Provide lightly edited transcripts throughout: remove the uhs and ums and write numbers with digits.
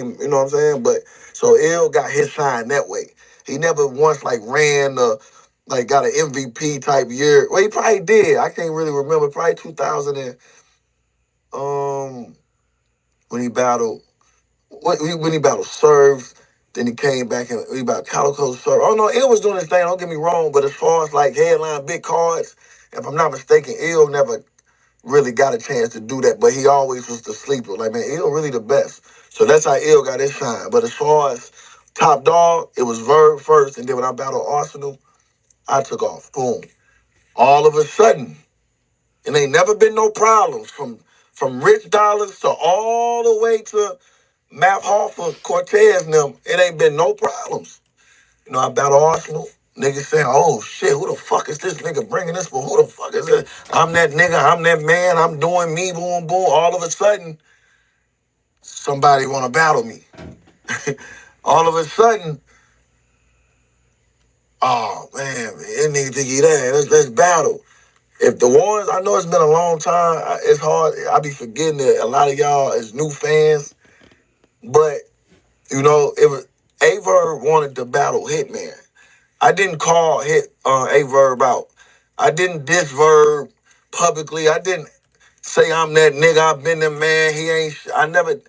same, you know what I'm saying? But so Ill got his shine that way. He never once like ran like got an MVP type year. Well, he probably did. I can't really remember. Probably 2000 and when he battled when he battled Serve. Then he came back and he battled Calico Serve. Oh no, Ill was doing his thing. Don't get me wrong. But as far as like headline big cards, if I'm not mistaken, Ill never really got a chance to do that, but he always was the sleeper. Like, man, Ill really the best. So that's how Ill got his shine. But as far as top dog, it was Verb first, and then when I battled Arsenal, I took off. Boom. All of a sudden, and ain't never been no problems from Rich Dollars to all the way to Matt Hoffa, Cortez and them. It ain't been no problems. You know, I battled Arsenal. Niggas saying, oh shit, who the fuck is this nigga bringing this for? Who the fuck is this? I'm that nigga, I'm that man, I'm doing me, boom, boom. All of a sudden, somebody want to battle me. All of a sudden, oh man, that nigga think he there. Let's battle. If the ones, I know it's been a long time, it's hard. I be forgetting that a lot of y'all is new fans, but you know, it was Verb wanted to battle Hitman. I didn't call Verb out. I didn't diss Verb publicly. I didn't say I'm that nigga. I've been the man. He ain't. I never.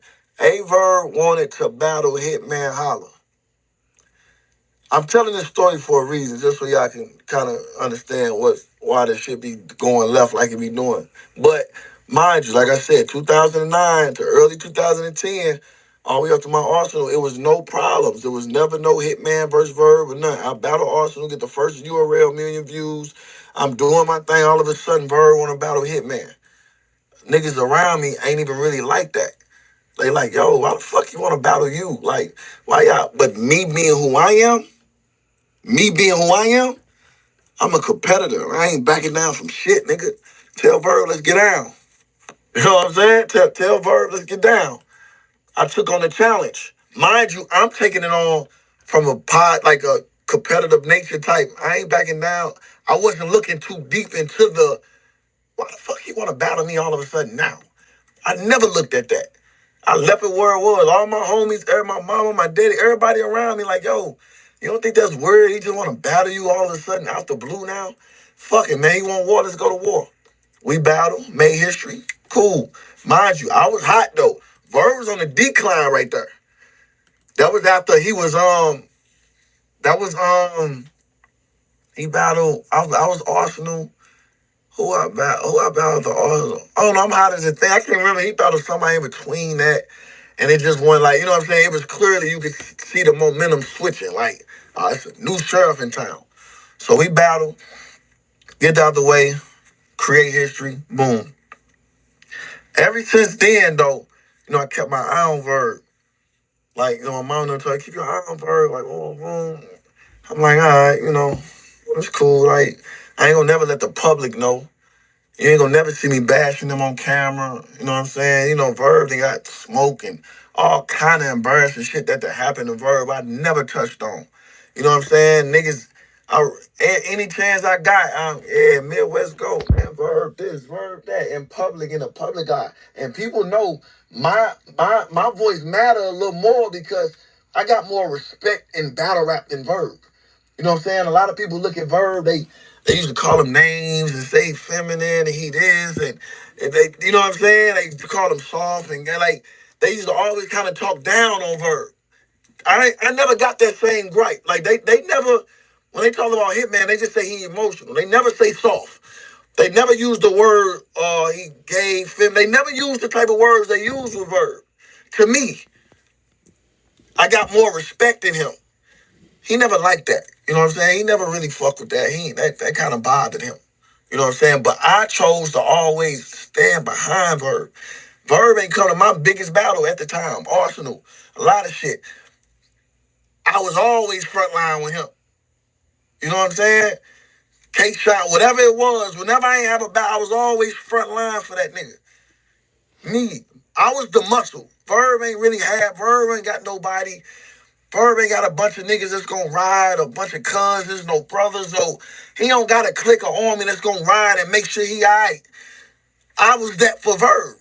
Verb wanted to battle Hitman Holla. I'm telling this story for a reason, just so y'all can kind of understand why this shit be going left like it be doing. But mind you, like I said, 2009 to early 2010, all the way up to my Arsenal, it was no problems. There was never no Hitman versus Verb or nothing. I battle Arsenal, get the first URL million views. I'm doing my thing. All of a sudden, Verb want to battle Hitman. Niggas around me ain't even really like that. They like, yo, why the fuck you want to battle you? Like, why y'all? But me being who I am, I'm a competitor. I ain't backing down from shit, nigga. Tell Verb, let's get down. You know what I'm saying? Tell Verb, let's get down. I took on the challenge. Mind you, I'm taking it on from like a competitive nature type. I ain't backing down. I wasn't looking too deep into why the fuck you want to battle me all of a sudden now? I never looked at that. I left it where it was. All my homies, my mama, my daddy, everybody around me like, yo, you don't think that's weird? He just want to battle you all of a sudden out the blue now? Fuck it, man. You want war? Let's go to war. We battled, made history. Cool. Mind you, I was hot though. Verb was on the decline right there. That was after he was he battled. I was Arsenal. Who I battled the Arsenal? Oh no, I'm hot as a thing. I can't remember. He battled somebody in between that. And it just went like, you know what I'm saying? It was clearly you could see the momentum switching. Like, it's a new sheriff in town. So we battle, get out the way, create history, boom. Ever since then, though, you know, I kept my eye on Verb. Like, you know, my mom told me, keep your eye on Verb. Like, boom. I'm like, all right, you know, it's cool. Like, I ain't gonna never let the public know. You ain't gonna never see me bashing them on camera. You know what I'm saying? You know, Verb, they got smoke and all kind of embarrassing shit that happened to Verb I never touched on. You know what I'm saying? Niggas, any chance I got, yeah, Midwest go, man, Verb this, Verb that, in public, in the public eye. And people know my voice matter a little more because I got more respect in battle rap than Verb. You know what I'm saying? A lot of people look at Verb, they used to call him names and say feminine and he this and they, you know what I'm saying? They used to call him soft and like they used to always kind of talk down on Verb. I never got that same gripe. Like they never, when they talk about Hitman, they just say he emotional. They never say soft. They never use the word he gay, fem. They never use the type of words they use with Verb. To me, I got more respect in him. He never liked that. You know what I'm saying? He never really fucked with that. That kind of bothered him. You know what I'm saying? But I chose to always stand behind Verb. Verb ain't come to my biggest battle at the time. Arsenal. A lot of shit. I was always frontline with him. You know what I'm saying? K-Shot, whatever it was, whenever I ain't have a battle, I was always frontline for that nigga. Me. I was the muscle. Verb ain't got nobody. Verb ain't got a bunch of niggas that's gonna ride, a bunch of cousins, no brothers, no. He don't got a clique of army that's gonna ride and make sure he all right. I was that for Verb.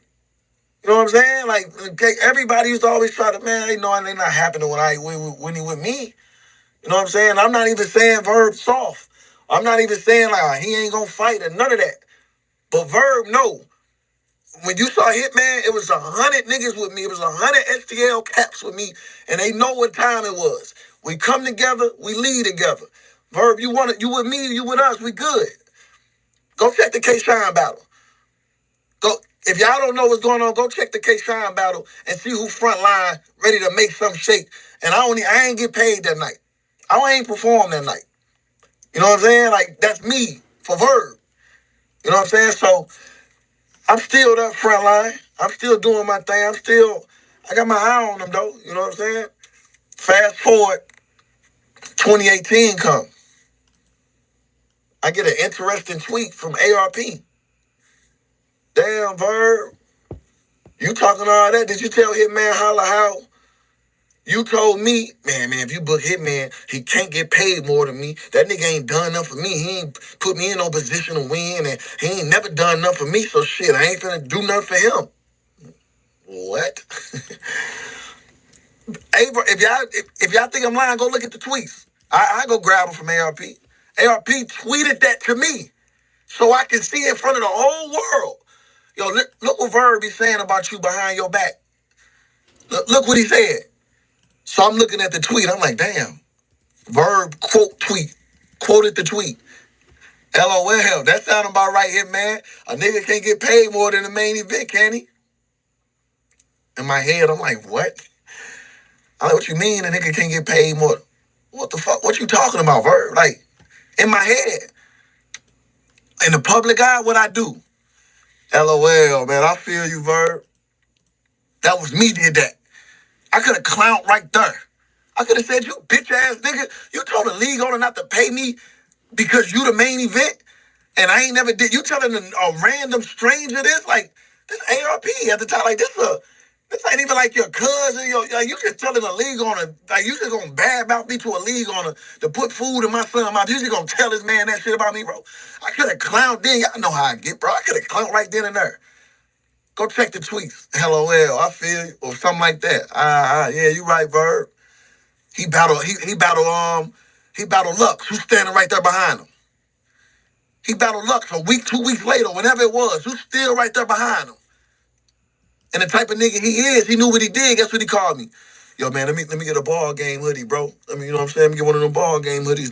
You know what I'm saying? Like, okay, everybody used to always try to, man, they know they not happening when he with me. You know what I'm saying? I'm not even saying Verb soft. I'm not even saying like he ain't gonna fight or none of that. But Verb, no. When you saw Hitman, it was 100 niggas with me. It was 100 STL caps with me, and they know what time it was. We come together, we lead together. Verb, you with me, you with us, we good. Go check the K Shine battle. Go if y'all don't know what's going on, go check the K Shine battle and see who front line ready to make some shake. And I ain't get paid that night. I ain't perform that night. You know what I'm saying? Like, that's me for Verb. You know what I'm saying? So I'm still that front line. I'm still doing my thing. I got my eye on them though. You know what I'm saying? Fast forward, 2018 come. I get an interesting tweet from ARP. Damn, Verb. You talking all that? Did you tell Hitman Holla how you told me, man, if you book Hitman, he can't get paid more than me. That nigga ain't done enough for me. He ain't put me in no position to win, and he ain't never done enough for me, so shit, I ain't finna do nothing for him. What? Hey, bro, if y'all think I'm lying, go look at the tweets. I go grab them from ARP. ARP tweeted that to me so I can see in front of the whole world. Yo, look what Verb is saying about you behind your back. Look what he said. So I'm looking at the tweet. I'm like, damn. Verb quoted the tweet. LOL, that sound about right here, man. A nigga can't get paid more than the main event, can he? In my head, I'm like, what? I'm like, what you mean a nigga can't get paid more? What the fuck? What you talking about, Verb? Like, in my head. In the public eye, what I do? LOL, man, I feel you, Verb. That was me did that. I could have clowned right there. I could have said, you bitch ass nigga, you told the league owner not to pay me because you the main event, and I ain't never did. You telling a random stranger this? Like, this ARP at the time, like, this ain't even like your cousin. Like, you just telling a league owner, like, you just gonna bad mouth me to a league owner to put food in my son's mouth. You just gonna tell this man that shit about me, bro. I could have clowned then. Y'all know how I get, bro. I could have clowned right then and there. Go check the tweets. LOL, I feel you, or something like that. Yeah, you right, Verb. He battled Lux, who's standing right there behind him. He battled Lux a week, 2 weeks later, whenever it was, who's still right there behind him. And the type of nigga he is, he knew what he did. Guess what he called me? Yo, man, let me get a ball game hoodie, bro. You know what I'm saying? Let me get one of them ball game hoodies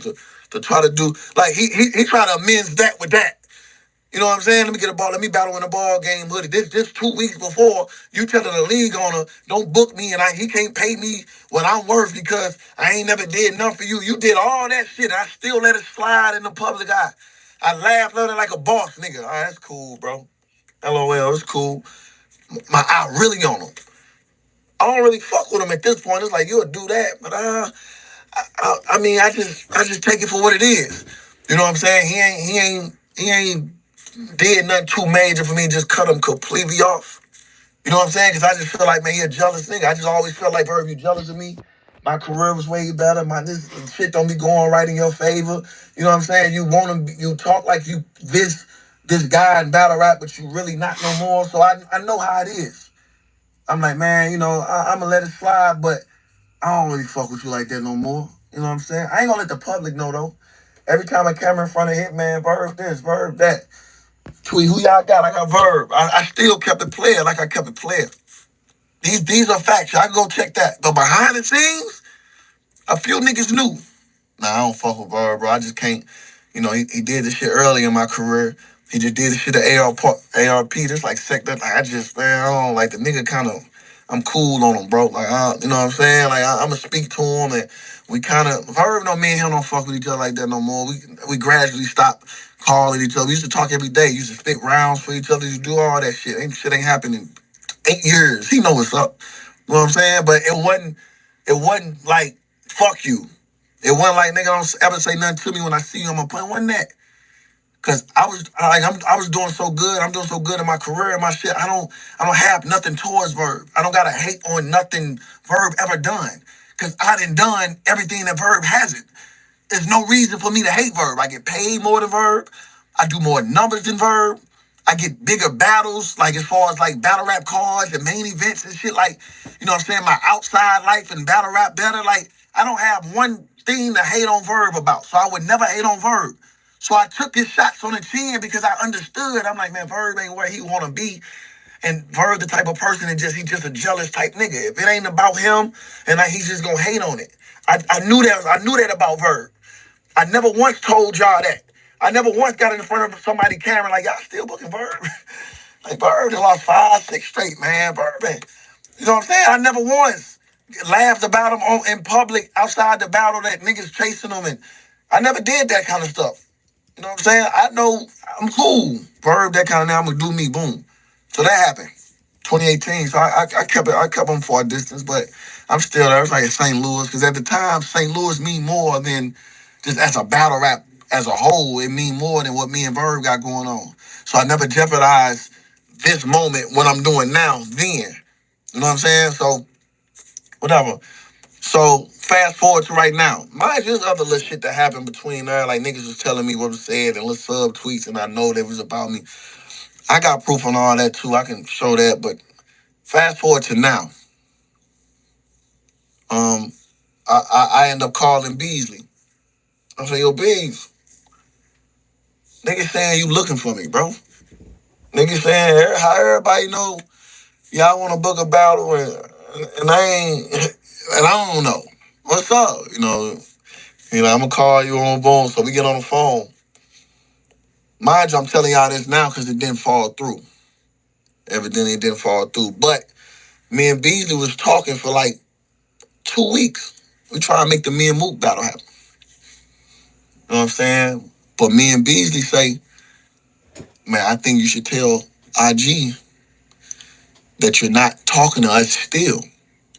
to try to do. Like, he tried to amend that with that. You know what I'm saying? Let me battle in a ball game hoodie. This 2 weeks before, you telling the league owner, don't book me, and he can't pay me what I'm worth because I ain't never did nothing for you. You did all that shit, and I still let it slide in the public eye. I laughed at it like a boss, nigga. All right, that's cool, bro. LOL, it's cool. My eye really on him. I don't really fuck with him at this point. It's like, you'll do that, but I mean, I just take it for what it is. You know what I'm saying? He ain't did nothing too major for me, just cut him completely off. You know what I'm saying? Because I just feel like, man, he a jealous nigga. I just always felt like, Verb, you jealous of me. My career was way better. This shit don't be going right in your favor. You know what I'm saying? You talk like you this guy in battle rap, but you really not no more. So I know how it is. I'm like, man, you know, I'm gonna let it slide, but I don't really fuck with you like that no more. You know what I'm saying? I ain't gonna let the public know though. Every time I come in front of Hitman, Verb this, Verb that. Tweet who y'all got. I got Verb. I still kept it playing like I kept it playing. These are facts. Y'all go check that. But behind the scenes, a few niggas knew. Nah, I don't fuck with Verb, bro. I just can't. You know, he did this shit early in my career. He just did this shit at ARP. Just like sector. Like, man, I don't like the nigga kind of. I'm cool on him, bro. Like, you know what I'm saying? Like, I'm gonna speak to him, and we kind of. Verb, no, me and him don't fuck with each other like that no more. We gradually stopped calling each other. We used to talk every day. We used to spit rounds for each other. You do all that shit. Shit ain't happening 8 years. He know what's up. You know what I'm saying? But it wasn't like, fuck you. It wasn't like, nigga, don't ever say nothing to me when I see you on my plane. It wasn't that. Cause I was doing so good. I'm doing so good in my career and my shit. I don't have nothing towards Verb. I don't gotta hate on nothing Verb ever done. Cause I done everything that Verb hasn't. There's no reason for me to hate Verb. I get paid more than Verb. I do more numbers than Verb. I get bigger battles, like as far as like battle rap cards and main events and shit, like, you know what I'm saying, my outside life and battle rap better. Like, I don't have one thing to hate on Verb about. So I would never hate on Verb. So I took his shots on the chin because I understood. I'm like, man, Verb ain't where he wanna be. And Verb the type of person that he's just a jealous type nigga. If it ain't about him, and like, he's just gonna hate on it. I knew that about Verb. I never once told y'all that. I never once got in front of somebody's camera like, y'all still booking Verb? Like, Verb just lost 5, 6 straight, man. Verb, man. You know what I'm saying? I never once laughed about him in public outside the battle that niggas chasing him. And I never did that kind of stuff. You know what I'm saying? I know I'm cool. Verb, that kind of thing, I'm going to do me, boom. So that happened. 2018. So I kept him for a distance, but I'm still there. It's like St. Louis, because at the time, St. Louis mean more than just as a battle rap as a whole. It mean more than what me and Verb got going on. So I never jeopardized this moment, what I'm doing now, then. You know what I'm saying? So, whatever. So, fast forward to right now. Mind you, there's other little shit that happened between there. Like, niggas was telling me what was said and little sub tweets, and I know that was about me. I got proof on all that, too. I can show that, but fast forward to now. I end up calling Beasley. I say, yo, Bees, niggas saying you looking for me, bro. Niggas saying, how everybody know y'all want to book a battle and I ain't, and I don't know. What's up? I'm going to call you on boom. So we get on the phone. Mind you, I'm telling y'all this now because it didn't fall through. Evidently, it didn't fall through. But me and Beasley was talking for like 2 weeks. We try to make the me and Mook battle happen. You know what I'm saying? But me and Beasley say, man, I think you should tell IG that you're not talking to us still.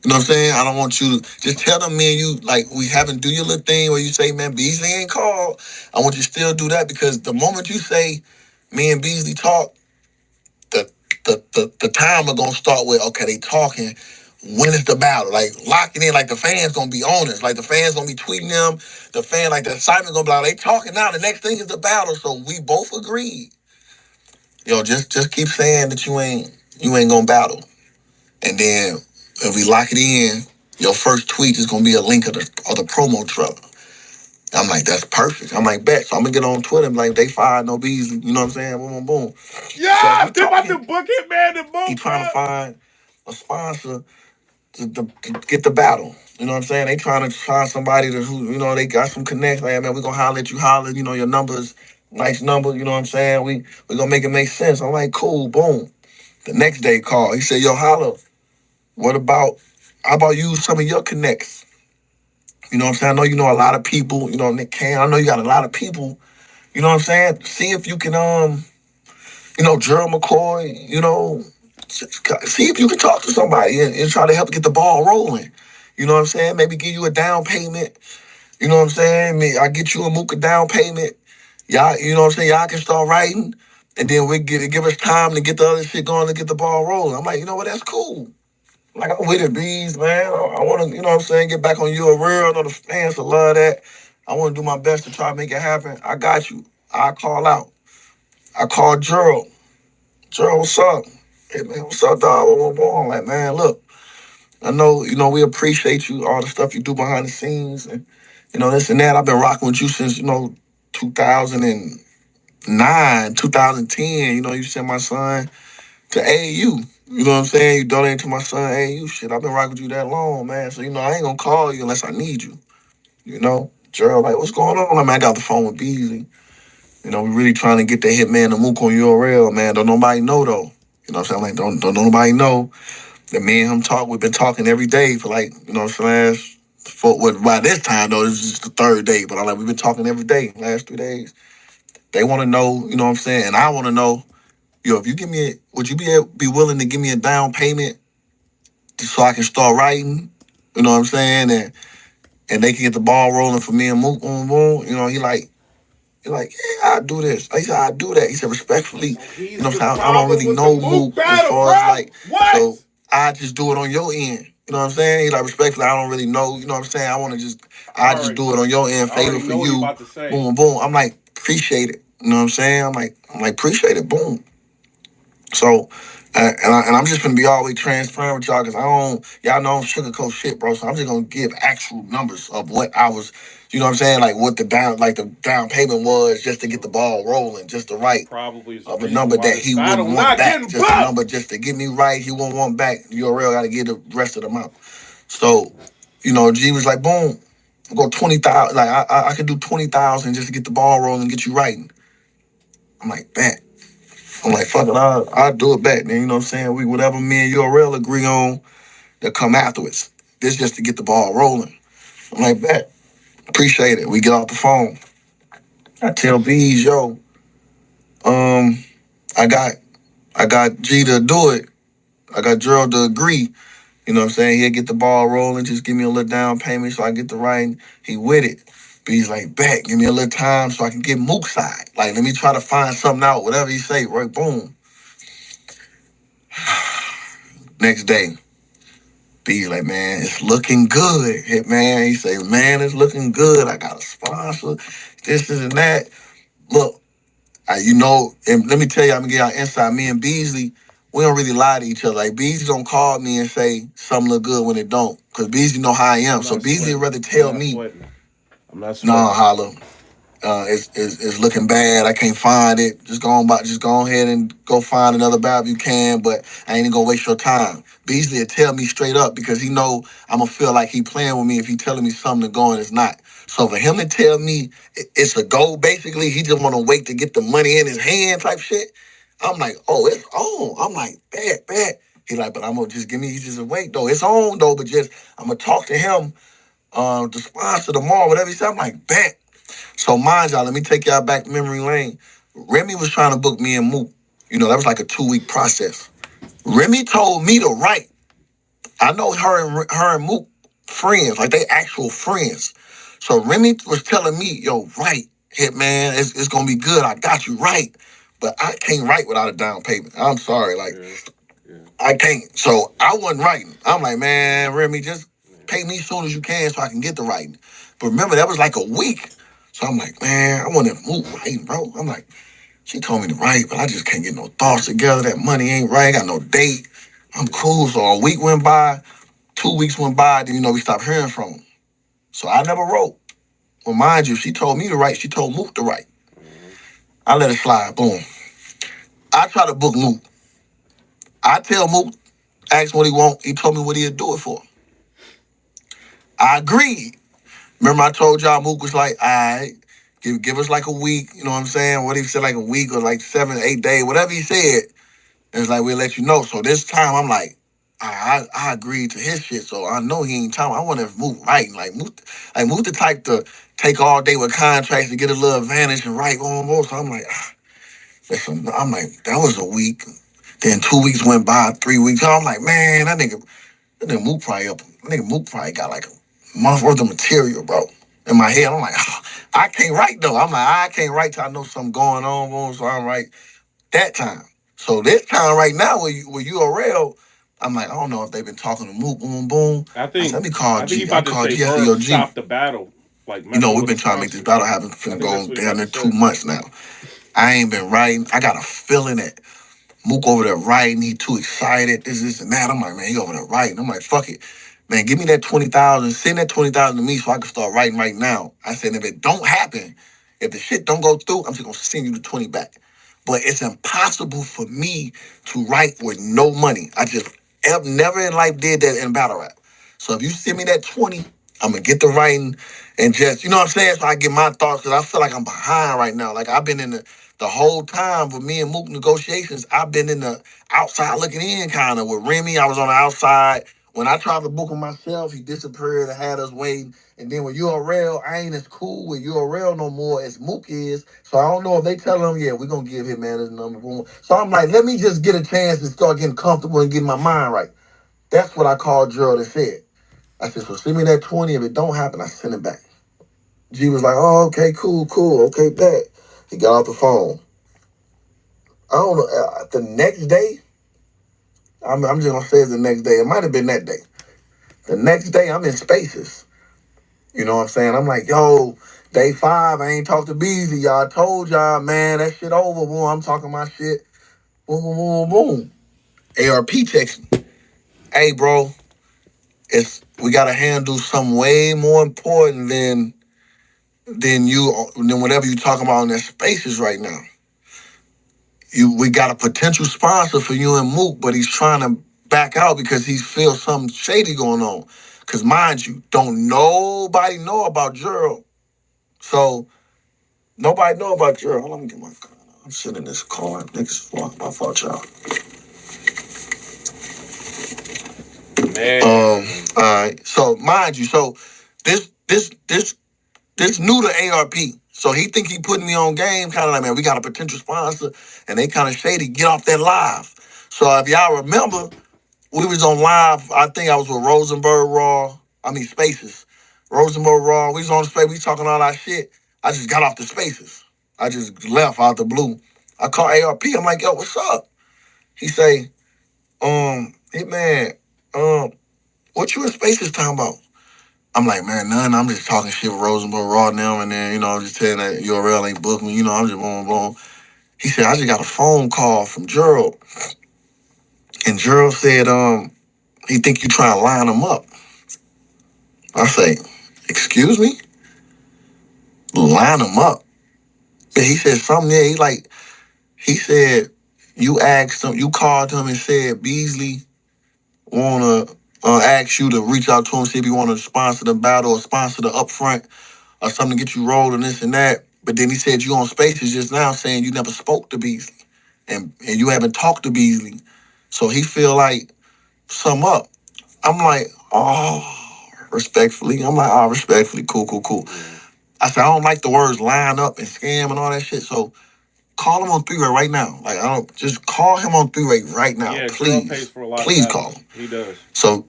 You know what I'm saying? I don't want you to just tell them, me and you, like, we haven't do your little thing where you say, man, Beasley ain't called. I want you to still do that because the moment you say, me and Beasley talk, the timer gonna start with, okay, they talking. When is the battle? Like, lock it in, like the fans gonna be on us. Like the fans gonna be tweeting them. The fan, like the excitement gonna be like, they talking now. The next thing is the battle. So we both agreed. Yo, just keep saying that you ain't gonna battle. And then if we lock it in, your first tweet is gonna be a link of the promo trailer. I'm like, that's perfect. I'm like, bet. So I'm gonna get on Twitter and be like, they fired no Beasley. You know what I'm saying? Boom, boom, boom. Yeah, they're about to book Hitman and Mook. He trying to find a sponsor to get the battle. You know what I'm saying? They trying to find somebody who, they got some connects. Like, man, we gonna holler at you, holler. Your numbers, nice number. You know what I'm saying? We gonna make it make sense. I'm like, cool, boom. The next day call. He said, yo, holla. How about you some of your connects? You know what I'm saying? I know you know a lot of people, Nick Can. I know you got a lot of people. You know what I'm saying? See if you can, Gerald McCoy, see if you can talk to somebody and try to help get the ball rolling. You know what I'm saying? Maybe give you a down payment. You know what I'm saying? I get you a Mooka down payment. Y'all, you know what I'm saying? Y'all can start writing. And then give us time to get the other shit going to get the ball rolling. I'm like, you know what? That's cool. Like, I'm with it, Bees, man. I want to, you know what I'm saying, get back on you a real. I know the fans will love that. I want to do my best to try to make it happen. I got you. I call out. I call Gerald. Gerald, what's up? Hey, man, what's up, dog? What's going on? Like, man, look, I know, we appreciate you, all the stuff you do behind the scenes. And, this and that. I've been rocking with you since, 2009, 2010. You sent my son to AAU. You know what I'm saying? You donated to my son AAU shit. I've been rocking with you that long, man. So, I ain't gonna call you unless I need you. Gerald, like, what's going on? Like, man, I got the phone with Beasley. We really trying to get that Hitman the Mook on URL, man. Don't nobody know though. You know what I'm saying? Like, don't nobody know that me and him talk. We've been talking every day for like, what I'm saying? By this time though, this is just the third day. But I'm like, we've been talking every day, last 3 days. They want to know, you know what I'm saying? And I want to know, if you would you be willing to give me a down payment so I can start writing? You know what I'm saying? And they can get the ball rolling for me and Mook on boom. He like, yeah, I'll do this. He said, I'll do that. He said, respectfully, I don't really know Mook as far as like, so I just do it on your end. You know what I'm saying? He like, respectfully, I don't really know. You know what I'm saying? I just do it on your end, favor for you. Boom, boom. I'm like, appreciate it. You know what I'm saying? I'm like, appreciate it. Boom. So, and I'm just gonna be always transparent with y'all because y'all know I don't sugarcoat shit, bro. So I'm just gonna give actual numbers of what I was, you know what I'm saying, like what the down payment was just to get the ball rolling, just the right Probably is the of a reason number why that this he wouldn't battle want not back, getting just a booked. number just to get me right. He won't want back. URL got to get the rest of the amount. So, G was like, boom, I'll go 20,000. Like I could do 20,000 just to get the ball rolling and get you writing. I'm like, bet. I'm like, fuck it, I'll do it back. Then you know what I'm saying? We whatever me and URL agree on, they'll come afterwards. This just to get the ball rolling. I'm like, bet. Appreciate it. We get off the phone. I tell Bees, yo, um, I got G to do it. I got Gerald to agree. You know what I'm saying? He'll get the ball rolling, just give me a little down payment so I get the writing. He with it. But he's like, bet, give me a little time so I can get Mook's side. Like, let me try to find something out, whatever he say, right? Boom. Next day, B's like, man, it's looking good. Hitman, he say, man, it's looking good. I got a sponsor, this and that. Look, and let me tell you, I'm gonna get y'all inside. Me and Beasley, we don't really lie to each other. Like Beasley don't call me and say something look good when it don't, cause Beasley know how I am. I'm So not Beasley would sweating. rather I'm tell not me, sweating. I'm not nah, sweating. Holla, it's looking bad. I can't find it. Just go ahead and go find another battle if you can. But I ain't even gonna waste your time. Beasley will tell me straight up because he know I'm gonna feel like he playing with me if he telling me something to go and it's not. So for him to tell me it's a go, basically, he just wanna wait to get the money in his hand type shit. I'm like, oh, it's on. I'm like, bet. He like, but I'm gonna just he just wait though. It's on though, but just I'm gonna talk to him, the sponsor tomorrow, whatever he said. I'm like, bet. So mind y'all, let me take y'all back to memory lane. Remy was trying to book me and Mook. That was like a 2-week process. Remy told me to write. I know her and Mook friends, like they actual friends. So Remy was telling me, yo, write, Hitman, it's gonna be good. I got you right. But I can't write without a down payment. I'm sorry, like I can't. So I wasn't writing. I'm like, man, Remy, just pay me as soon as you can so I can get the writing. But remember, that was like a week. So I'm like, man, I want to move writing, bro. I'm like, she told me to write, but I just can't get no thoughts together. That money ain't right. I got no date. I'm cool. So a week went by, 2 weeks went by, then we stopped hearing from him. So I never wrote. Well, mind you, she told me to write. She told Mook to write. I let it slide. Boom. I try to book Mook. I tell Mook, ask what he want. He told me what he'd do it for. I agreed. Remember I told y'all Mook was like, all right, give us like a week. You know what I'm saying? What he said, like a week or like 7, 8 days, whatever he said. It's like, we'll let you know. So this time I'm like, I agreed to his shit. So I know he ain't talking. I want to move writing. Move the type to take all day with contracts to get a little advantage and write on both. So I'm like, listen, I'm like, that was a week. Then 2 weeks went by, 3 weeks. I'm like, man, that nigga Mook probably up. That nigga Mook probably got like a month worth of material, bro. In my head, I'm like, I can't write though. I'm like, I can't write till I know something going on, bro. So I'm right that time. So this time right now with URL, I'm like, I don't know if they've been talking to Mook, boom, boom. I I said, let think me call I think he G. I about to called say G. I said, yo, Verb G, stopped the battle, like messing we've with been his trying to make this sponsors. battle happen I finna think that's go what he down about there to two say. months now. I ain't been writing. I got a feeling that Mook over there writing. He too excited. This, and that. I'm like, man, he over there writing. I'm like, fuck it. Man, give me that 20,000. Send that 20,000 to me so I can start writing right now. I said, if it don't happen, if the shit don't go through, I'm just gonna send you the 20 back. But it's impossible for me to write with no money. I just never in life did that in battle rap. So if you send me that 20, I'm gonna get the writing and just, you know what I'm saying? So I get my thoughts because I feel like I'm behind right now. Like I've been in the whole time with me and Mook negotiations, I've been in the outside looking in kind of. With Remy, I was on the outside. When I tried to book him myself, he disappeared and had us waiting. And then with URL, I ain't as cool with URL no more as Mook is. So I don't know if they tell him, yeah, we're going to give him man his number. Boom. So I'm like, let me just get a chance to start getting comfortable and getting my mind right. That's what I called Gerald and said. I said, so send me that 20. If it don't happen, I send it back. G was like, oh, okay, cool. Okay, bet. He got off the phone. I don't know. The next day, I'm just gonna say it's the next day. It might have been that day. The next day, I'm in Spaces. You know what I'm saying? I'm like, yo, day 5, I ain't talked to Beezy. Y'all told y'all, man, that shit over, boy. I'm talking my shit. Boom, boom, boom, boom. ARP text me. Hey, bro, we gotta handle something way more important than whatever you talking about in that spaces right now. We got a potential sponsor for you and Mook, but he's trying to back out because he feels something shady going on. Cause mind you, don't nobody know about Gerald. So nobody know about Gerald. Hold on, let me get my car. I'm sitting in this car. Niggas walking my fault, y'all. Man. All right. So mind you, so this new to ARP. So he think he putting me on game, kind of like, man, we got a potential sponsor, and they kind of shady. Get off that live. So if y'all remember, we was on live. I think I was with Rosenberg Raw. I mean Spaces. Rosenberg Raw. We was on space. We talking all that shit. I just got off the Spaces. I just left out the blue. I call ARP. I'm like, yo, what's up? He say, Hitman, what you in Spaces talking about? I'm like, man, none. I'm just talking shit with Rosenberg Raw now, and then I'm just telling that URL ain't booked me. I'm just boom, boom. He said, I just got a phone call from Gerald, and Gerald said, he think you trying to line him up. I say, excuse me? Line him up. Yeah, he said something there. He said, you asked him, you called him and said Beasley wanna ask you to reach out to him, see if he wanna sponsor the battle or sponsor the upfront or something to get you rolling, this and that. But then he said you on Spaces just now saying you never spoke to Beasley and you haven't talked to Beasley. So he feel like some up. I'm like, respectfully. I'm like, respectfully, cool. I said, I don't like the words line up and scam and all that shit. So call him on three-way right now. Like, I don't just call him on three-way right now. Yeah, Gerald pays Please. for a lot of Please battles. call him. He does. So,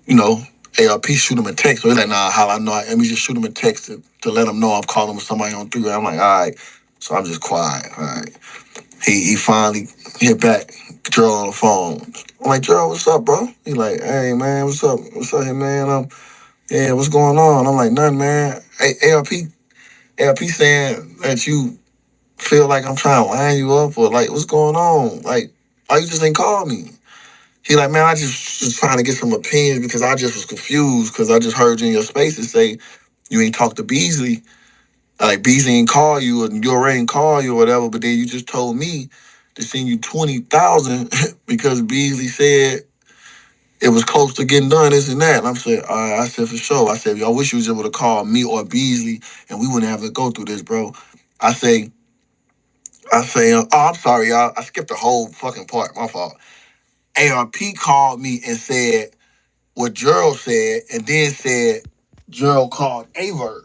ARP shoot him a text. So he's like, nah, holla, no, let me just shoot him a text to let him know I'm calling with somebody on three-way. I'm like, all right. So I'm just quiet. All right. He finally hit back, Gerald on the phone. I'm like, Gerald, what's up, bro? He like, hey, man, what's up? What's up here, man? Yeah, what's going on? I'm like, nothing, man. Hey, ARP saying that you feel like I'm trying to line you up or like, what's going on? Like, why you just ain't call me? He like, man, I just was trying to get some opinions because I just was confused because I just heard you in your spaces say you ain't talked to Beasley. Like Beasley ain't call you or your ain't call you or whatever, but then you just told me to send you 20,000 because Beasley said it was close to getting done, this and that. And I'm saying, all right, I said for sure. I said, I wish you was able to call me or Beasley and we wouldn't have to go through this, bro. I say, I'm sorry, y'all. I skipped the whole fucking part. My fault. ARP called me and said what Gerald said, and then said Gerald called Verb.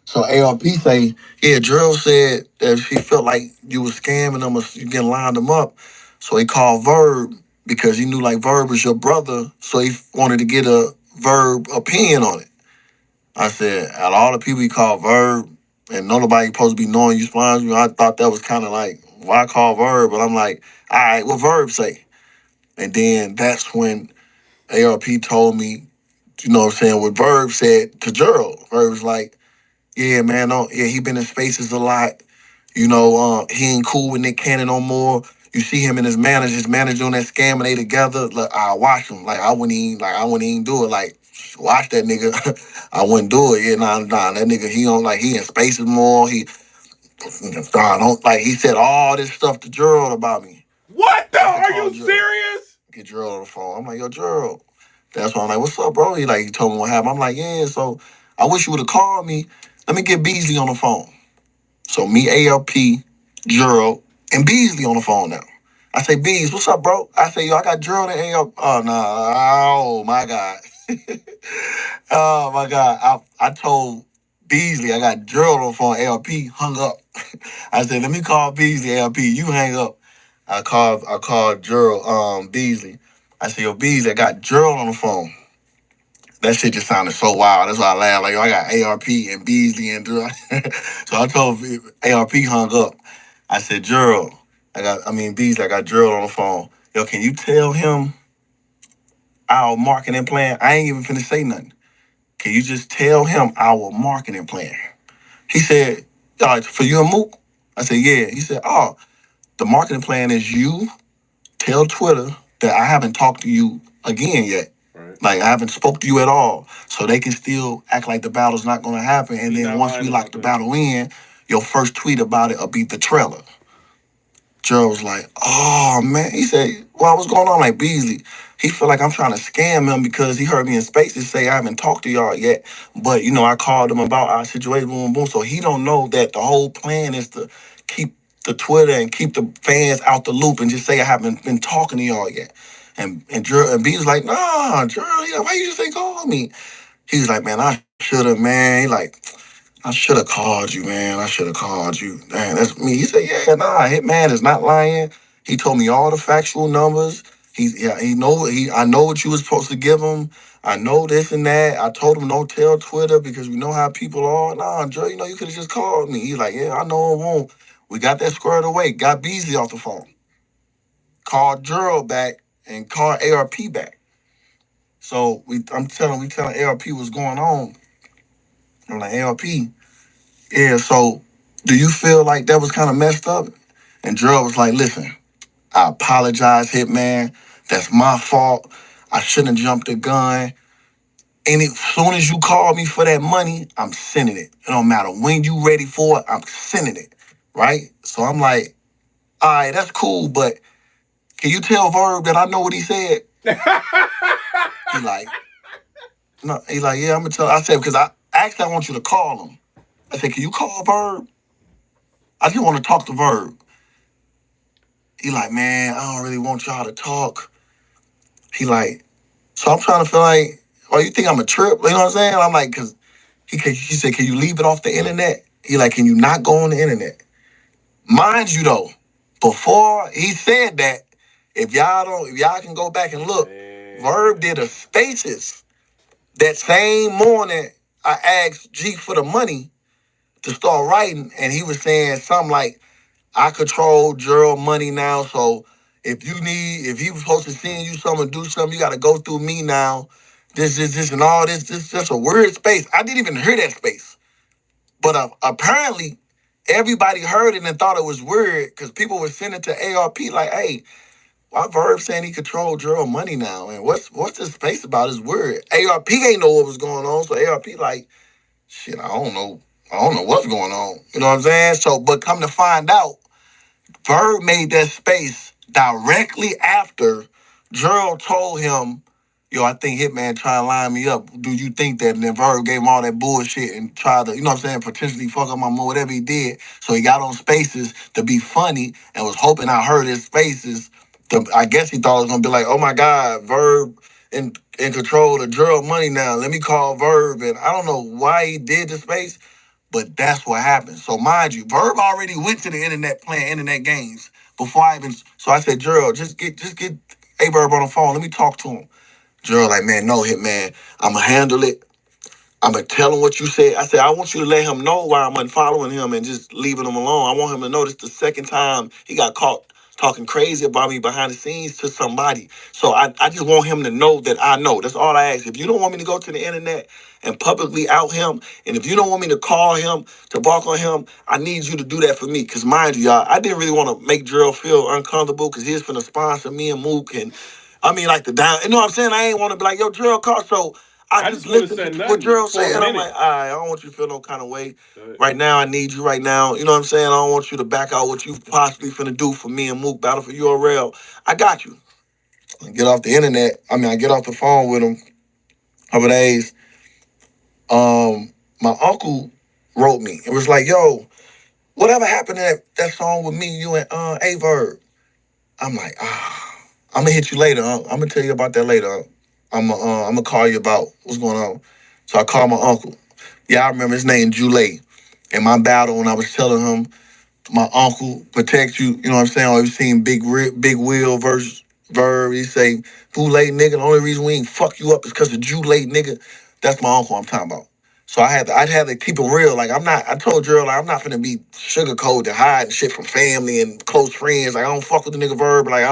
So ARP say, yeah, Gerald said that she felt like you was scamming him or you getting lined him up. So he called Verb because he knew like Verb was your brother. So he wanted to get a Verb opinion on it. I said, out of all the people he called Verb, and nobody supposed to be knowing you sponsor you, I thought that was kind of like, why call Verb? But I'm like, all right, what Verb say? And then that's when ARP told me, what I'm saying, what Verb said to Gerald. Verb's like, yeah, man, he been in spaces a lot. He ain't cool with Nick Cannon no more. You see him and his manager doing that scam and they together. Like, I watch him. Like I wouldn't even do it. Like, watch that nigga. I wouldn't do it. Yeah, nah, that nigga, he in spaces more. Don't like he said all this stuff to Gerald about me. What the? I said, Are call you Gerald. serious? Get Gerald on the phone. I'm like, yo, Gerald. That's why I'm like, what's up, bro? He told me what happened. I'm like, yeah, so I wish you would have called me. Let me get Beasley on the phone. So me, ALP, Gerald, and Beasley on the phone now. I say, Bees, what's up, bro? I say, yo, I got Gerald and ALP. Oh, nah. Oh, my God. Oh, my God. I told Beasley I got Gerald on the phone. ALP hung up. I said, let me call Beasley, ALP. You hang up. I called Gerald, Beasley. I said, yo, Beasley, I got Gerald on the phone. That shit just sounded so wild. That's why I laughed. Like, yo, I got ARP and Beasley and Gerald. So I told ARP hung up. I said, Gerald, Beasley, I got Gerald on the phone. Yo, can you tell him our marketing plan? I ain't even finna say nothing. Can you just tell him our marketing plan? He said, for you and Mook? I said, yeah. He said, the marketing plan is you. tell Twitter that I haven't talked to you again yet. Right. Like, I haven't spoke to you at all. So they can still act like the battle's not going to happen. And He then not once we lying lock about the that. battle in, your first tweet about it will be the trailer. Gerald was like, oh, man. He said, well, what's going on? Like, Beasley, he feel like I'm trying to scam him because he heard me in Spaces say I haven't talked to y'all yet. But, I called him about our situation, boom, boom. So he don't know that the whole plan is to keep the Twitter and keep the fans out the loop and just say I haven't been talking to y'all yet. And B was like, nah, Gerald, why you just ain't call me? He was like, man, I should have, man. He like, I should have called you, man. I should have called you. Man, that's me. He said, yeah, nah, Hitman is not lying. He told me all the factual numbers. I know what you was supposed to give him. I know this and that. I told him don't tell Twitter because we know how people are. Nah, Joe, you could have just called me. He's like, yeah, I know it won't. We got that squared away. Got Beasley off the phone. Called Gerald back and called ARP back. So we telling ARP what's going on. I'm like, ARP, yeah, so do you feel like that was kind of messed up? And Gerald was like, listen, I apologize, Hitman. That's my fault. I shouldn't have jumped the gun. And as soon as you call me for that money, I'm sending it. It don't matter when you ready for it, I'm sending it. Right? So I'm like, all right, that's cool, but can you tell Verb that I know what he said? He like, no, he like, yeah, I'm gonna tell. I said, because I actually I want you to call him. I said, can you call Verb? I just want to talk to Verb. He like, man, I don't really want y'all to talk. He like, so I'm trying to feel like, oh, you think I'm a trip? You know what I'm saying? I'm like, because he said, can you leave it off the internet? He like, can you not go on the internet? Mind you though, before he said that, if y'all can go back and look, Verb did a Spaces that same morning. I asked G for the money to start writing, and he was saying something like, I control Gerald money now, so if he was supposed to send you something, do something, you got to go through me now. This, and all this. This is just a weird space. I didn't even hear that space. But apparently, everybody heard it and thought it was weird because people were sending to ARP like, hey, why Verb saying he controlled Gerald money now? And what's this space about? It's weird. ARP ain't know what was going on, so ARP like, shit, I don't know. I don't know what's going on. You know what I'm saying? So, but come to find out, Verb made that space directly after Gerald told him, yo, I think Hitman trying to line me up. Do you think that? And then Verb gave him all that bullshit and tried to, potentially fuck up my mom, whatever he did. So he got on Spaces to be funny and was hoping I heard his Spaces. I guess he thought it was going to be like, oh my God, Verb in control of Gerald money now. Let me call Verb. And I don't know why he did the space. But that's what happened. So mind you, Verb already went to the internet playing internet games before I even. So I said, Gerald, just get A Verb on the phone. Let me talk to him. Gerald like, man, no, Hitman. I'ma handle it. I'm gonna tell him what you said. I said, I want you to let him know why I'm unfollowing him and just leaving him alone. I want him to know this the second time he got caught talking crazy about me behind the scenes to somebody. So I just want him to know that I know. That's all I ask. If you don't want me to go to the internet and publicly out him, and if you don't want me to call him, to bark on him, I need you to do that for me. Because mind you, y'all, I didn't really want to make Gerald feel uncomfortable because he's finna sponsor me and Mook and I mean like the down. You know what I'm saying? I ain't want to be like, yo, Gerald call. So I I just just would have listened said to what nothing Gerald for said, a and I'm like, minute. all right, I don't want you to feel no kind of way. Right now, I need you right now. You know what I'm saying? I don't want you to back out what you possibly finna do for me and Mook Battle for URL. I got you. I get off the internet. I get off the phone with him. Couple days. My uncle wrote me. It was like, yo, whatever happened to that song with me, you and A Verb? I'm like, I'm gonna hit you later. I'm gonna tell you about that later. I'm gonna call you about what's going on. So I called my uncle. Yeah, I remember his name, Jule. In my battle, when I was telling him, my uncle protect you, you know what I'm saying? Or you seen Big Will versus Verb. He say, Boule nigga, the only reason we ain't fuck you up is because of Jule nigga. That's my uncle I'm talking about. So I'd have to keep it real. Like I told Gerald, like, I'm not gonna be sugarcoated, hiding shit from family and close friends. Like I don't fuck with the nigga Verb. Like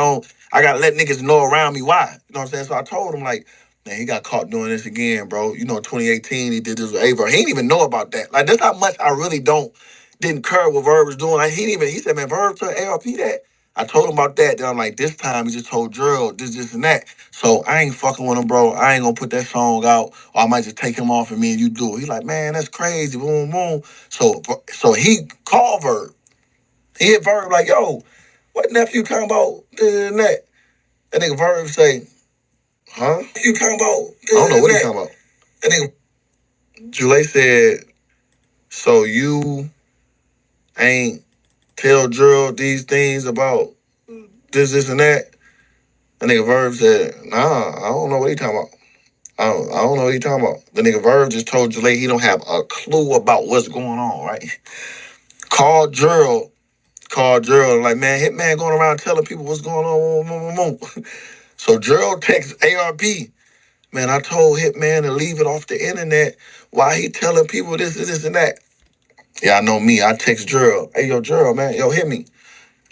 I gotta let niggas know around me why. You know what I'm saying? So I told him like, man, he got caught doing this again, bro. 2018 he did this with Ava. He didn't even know about that. Like that's how much I really didn't care what Verb was doing. Like he said, man, Verb told ARP that. I told him about that. Then I'm like, this time he just told Drill this, and that. So I ain't fucking with him, bro. I ain't gonna put that song out, or I might just take him off and me and you do it. He like, man, that's crazy. Boom, boom. So he called Verb. He hit Verb like, yo, what nephew talking about this and that? That nigga Verb say, huh? You talking about this? I don't know what he talking about. That nigga Jule said, so you ain't tell Drill these things about this, and that? That nigga Verb said, nah, I don't know what he talking about. I don't know what he talking about. The nigga Verb just told Jule he don't have a clue about what's going on, right? Called Drill, like, man, Hitman going around telling people what's going on. So Drill texts ARP, man, I told Hitman to leave it off the internet. Why he telling people this, and that? Yeah, I know me. I text Drill. Hey, yo, Drill, man, yo, hit me.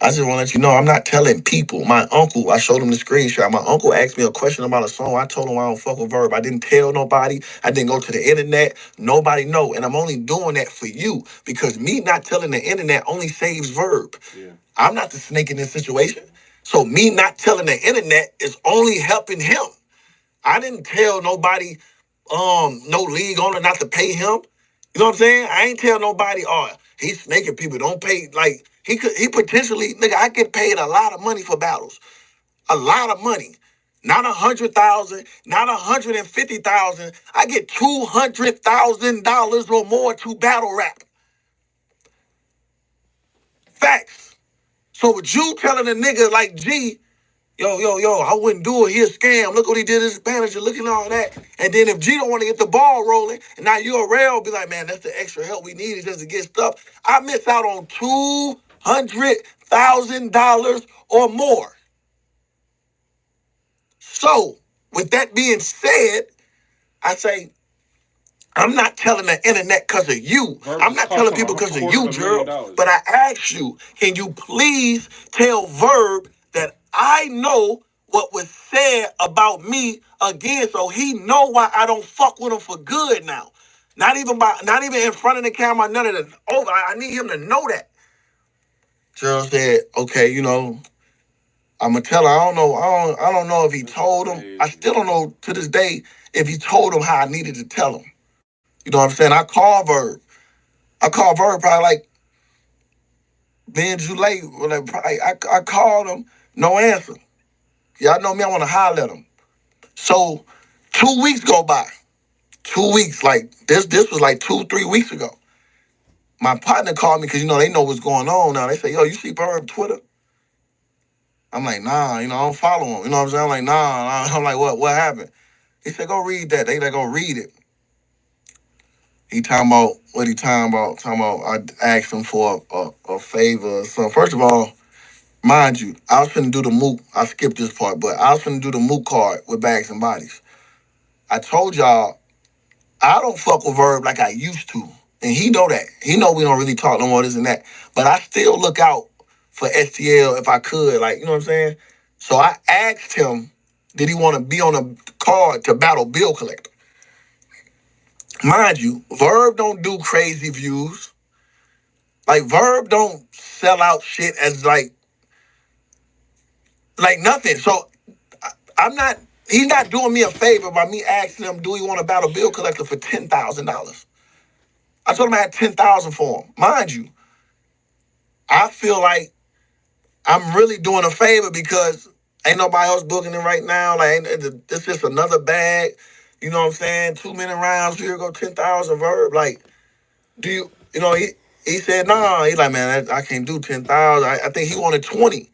I just want to let you know I'm not telling people. My uncle, I showed him the screenshot. My uncle asked me a question about a song. I told him I don't fuck with Verb. I didn't tell nobody. I didn't go to the internet. Nobody know. And I'm only doing that for you because me not telling the internet only saves Verb. Yeah. I'm not the snake in this situation. So me not telling the internet is only helping him. I didn't tell nobody, no league owner not to pay him. You know what I'm saying? I ain't tell nobody, oh, he's snaking people. Don't pay. Like, he potentially, nigga, I get paid a lot of money for battles. A lot of money. Not 100,000, not 150,000. I get $200,000 or more to battle rap. Facts. So with you telling a nigga like G, yo, I wouldn't do it. He a scam. Look what he did to his manager. Look at all that. And then if G don't want to get the ball rolling, and now you a rail, be like, man, that's the extra help we needed just to get stuff. I miss out on $200,000 or more. So with that being said, I say, I'm not telling the internet because of you. I'm not telling people because of you, Gerald. But I ask you, can you please tell Verb that I know what was said about me again, so he know why I don't fuck with him for good now. Not even in front of the camera, none of that. Oh, I need him to know that. Gerald said, okay, I'm gonna tell her. I don't know if he told him. I still don't know to this day if he told him how I needed to tell him. You know what I'm saying? I called Verb. Probably like being too late. I called him, no answer. Y'all know me, I want to holler at him. So 2 weeks go by. 2 weeks, like this was like 2-3 weeks ago. My partner called me because they know what's going on now. They say, yo, you see Verb Twitter? I'm like, nah, I don't follow him. You know what I'm saying? I'm like, nah. I'm like, what happened? He said, go read that. They go read it. He talking about what he talking about. I asked him for a favor. So first of all, mind you, I was finna do the Mook. I skipped this part, but I was finna do the Mook card with Bags and Bodies. I told y'all I don't fuck with Verb like I used to, and he know that. He know we don't really talk no more this and that. But I still look out for STL if I could, like, you know what I'm saying. So I asked him, did he want to be on a card to battle Bill Collector? Mind you, Verb don't do crazy views. Like, Verb don't sell out shit as like nothing. So he's not doing me a favor by me asking him, do he want to battle Bill Collector for $10,000? I told him I had $10,000 for him. Mind you, I feel like I'm really doing a favor because ain't nobody else booking it right now. Like, it's just another bag. You know what I'm saying? 2 minute rounds, here go 10,000 Verb. Like, do you, he said, nah. He like, man, I can't do 10,000. I think he wanted 20.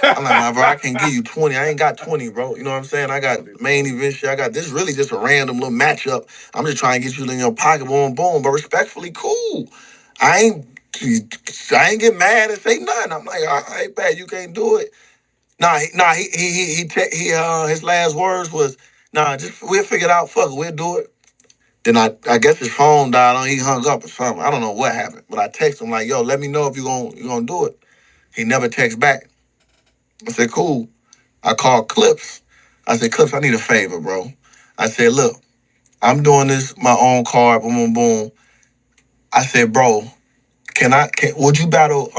I'm like, nah, bro, I can't give you 20. I ain't got 20, bro. You know what I'm saying? I got main event shit. I got this really just a random little matchup. I'm just trying to get you in your pocket, boom, boom. But respectfully, cool. I ain't get mad and say nothing. I'm like, all right, bad, you can't do it. His last words was, nah, just we'll figure it out. Fuck it, we'll do it. Then I guess his phone died on. He hung up or something. I don't know what happened, but I text him like, yo, let me know if you gonna do it. He never texts back. I said, cool. I called Clips. I said, Clips, I need a favor, bro. I said, look, I'm doing this my own card, boom, boom, boom. I said, bro, would you battle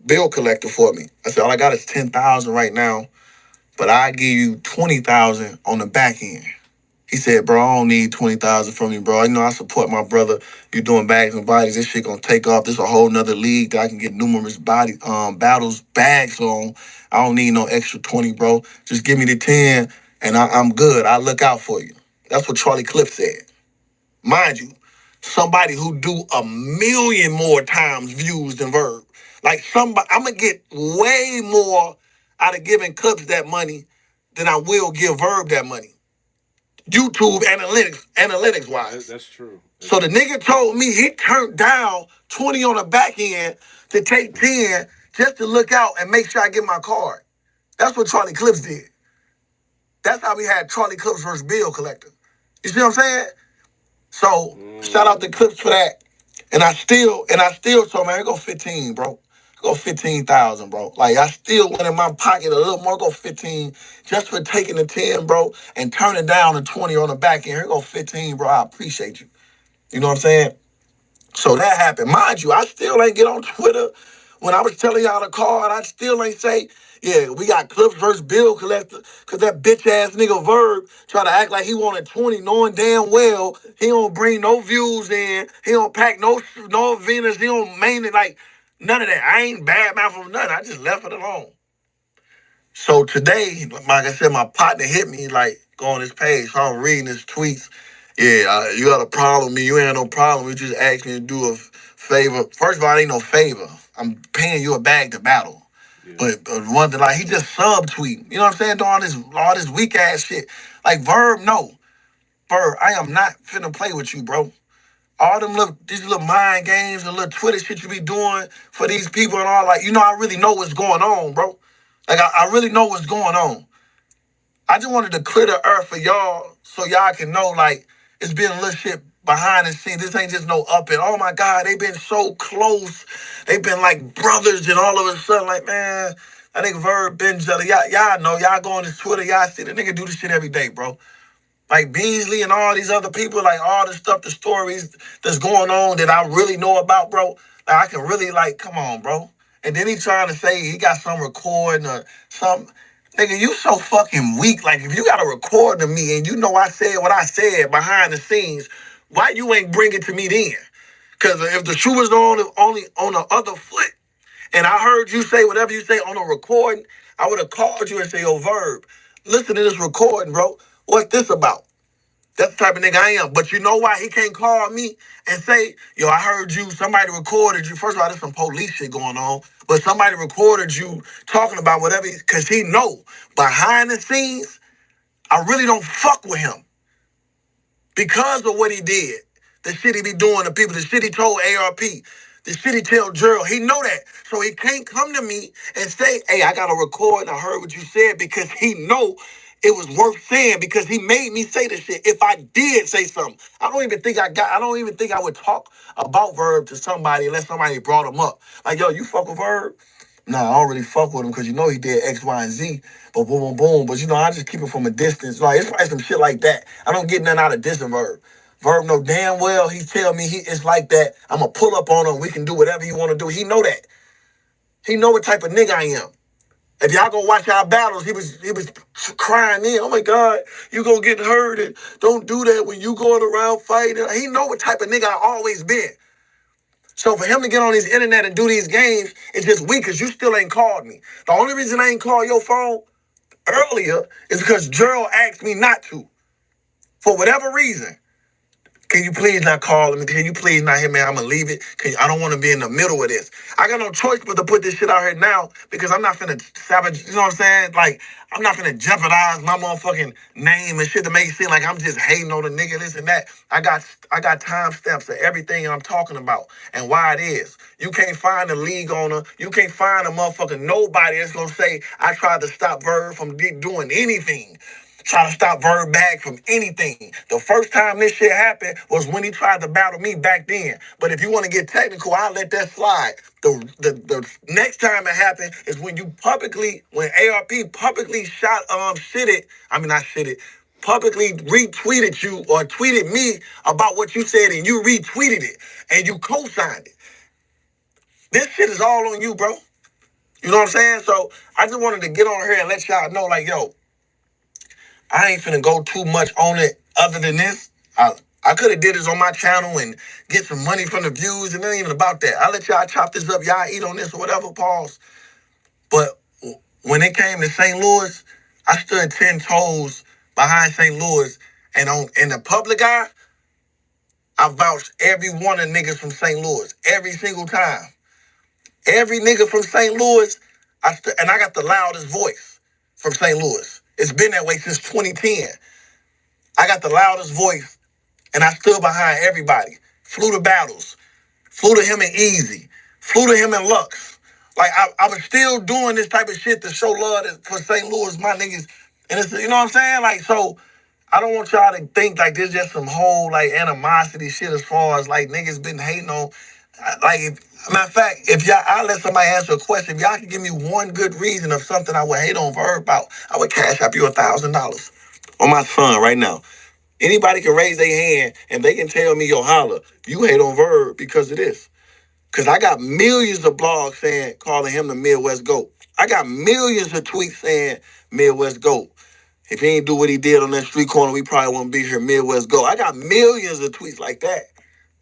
bill collector for me. I said, all I got is 10,000 right now, but I give you 20,000 on the back end. He said, bro, I don't need 20,000 from you, bro. You know, I support my brother. You doing bags and bodies. This shit gonna take off. This a whole nother league that I can get numerous battles, bags on. I don't need no extra 20, bro. Just give me the 10 and I'm good. I look out for you. That's what Charlie Cliff said. Mind you, somebody who do a million more times views than Verb. Like somebody, I'm gonna get way more out of giving Clips that money than I will give Verb that money. YouTube analytics wise. That's true. So the nigga told me he turned down 20 on the back end to take 10 just to look out and make sure I get my card. That's what Charlie Clips did. That's how we had Charlie Clips versus Bill Collector. You see what I'm saying? So shout out to Clips for that. And I still told man, go 15, bro. Go 15,000, bro. Like I still went in my pocket a little more, go 15 just for taking the 10, bro, and turning down the 20 on the back end. Here go 15, bro. I appreciate you. You know what I'm saying? So that happened. Mind you, I still ain't get on Twitter. When I was telling y'all the card, I still ain't say, yeah, we got Clips versus Bill Collector, because that bitch ass nigga Verb try to act like he wanted 20, knowing damn well he don't bring no views in, he don't pack no Venus, he don't mainly like none of that. I ain't bad mouth of nothing. I just left it alone. So today, like I said, my partner hit me like, go on this page. So I'm reading his tweets. Yeah, you got a problem with me. You ain't no problem. You just asked me to do a favor. First of all, it ain't no favor. I'm paying you a bag to battle. Yeah. But one thing, like, he just subtweet. You know what I'm saying? Doing all this weak ass shit. Like, Verb, no. Verb, I am not finna play with you, bro. All these little mind games and little Twitter shit you be doing for these people and all, like, you know, I really know what's going on, bro. Like, I really know what's going on. I just wanted to clear the earth for y'all so y'all can know, like, it's been a little shit behind the scenes. This ain't just no up and, oh my God, they been so close. They been like brothers, and all of a sudden, like, man, that nigga Verb been jelly. Y'all know, y'all go on his Twitter, y'all see the nigga do this shit every day, bro. Like Beasley and all these other people, like all the stuff, the stories that's going on that I really know about, bro. Like I can really like, come on, bro. And then he trying to say he got some recording or something. Nigga, you so fucking weak. Like if you got a recording of me and you know I said what I said behind the scenes, why you ain't bring it to me then? Because if the shoe was only on the other foot, and I heard you say whatever you say on a recording, I would have called you and say, yo, Verb, listen to this recording, bro. What's this about? That's the type of nigga I am. But you know why he can't call me and say, yo, I heard you, somebody recorded you. First of all, there's some police shit going on. But somebody recorded you talking about whatever, because he know behind the scenes, I really don't fuck with him. Because of what he did. The shit he be doing to people, the shit he told ARP, the shit he tell Gerald, he know that. So he can't come to me and say, hey, I got to record and I heard what you said, because he know it was worth saying, because he made me say the shit. If I did say something, I don't even think I would talk about Verb to somebody unless somebody brought him up. Like, yo, you fuck with Verb? No, I don't really fuck with him because you know he did X, Y, and Z. But boom, boom, boom. But you know, I just keep it from a distance. Like it's probably some shit like that. I don't get nothing out of this Verb. Verb know damn well he tell me it's like that. I'm gonna pull up on him. We can do whatever you want to do. He know that. He know what type of nigga I am. If y'all go watch our battles, he was crying in. Oh my God, you gonna get hurt and don't do that when you going around fighting. He know what type of nigga I always been. So for him to get on his internet and do these games, it's just weak because you still ain't called me. The only reason I ain't called your phone earlier is because Gerald asked me not to. For whatever reason. Can you please not call him? Can you please not hit me? I'm gonna leave it. I don't want to be in the middle of this. I got no choice but to put this shit out here now because I'm not finna savage. You know what I'm saying? Like I'm not finna jeopardize my motherfucking name and shit to make it seem like I'm just hating on the nigga, this and that. I got timestamps for everything I'm talking about and why it is. You can't find a league owner. You can't find a motherfucking nobody that's gonna say I tried to stop Verb from doing anything. Trying to stop Verb back from anything. The first time this shit happened was when he tried to battle me back then. But if you want to get technical, I'll let that slide. The next time it happened is when when ARP publicly publicly retweeted you or tweeted me about what you said and you retweeted it and you co-signed it. This shit is all on you, bro. You know what I'm saying? So I just wanted to get on here and let y'all know, like, yo, I ain't finna go too much on it other than this. I could have did this on my channel and get some money from the views, and it ain't even about that. I let y'all chop this up, y'all eat on this or whatever, pause. But when it came to St. Louis, I stood 10 toes behind St. Louis, and on in the public eye, I vouched every one of niggas from St. Louis every single time. Every nigga from St. Louis, and I got the loudest voice from St. Louis. It's been that way since 2010. I got the loudest voice, and I stood behind everybody. Flew to battles, flew to him in Easy, flew to him in Lux. Like I was still doing this type of shit to show love for St. Louis, my niggas. And it's, you know what I'm saying? Like, so I don't want y'all to think like there's just some whole like animosity shit as far as like niggas been hating on. Like, matter of fact, if y'all, I'll let somebody answer a question. If y'all can give me one good reason of something I would hate on Verb about, I would cash up you $1,000 on my son right now. Anybody can raise their hand and they can tell me, yo, Holla, you hate on Verb because of this. Because I got millions of blogs saying, calling him the Midwest GOAT. I got millions of tweets saying Midwest GOAT. If he ain't do what he did on that street corner, we probably wouldn't be here. Midwest GOAT. I got millions of tweets like that.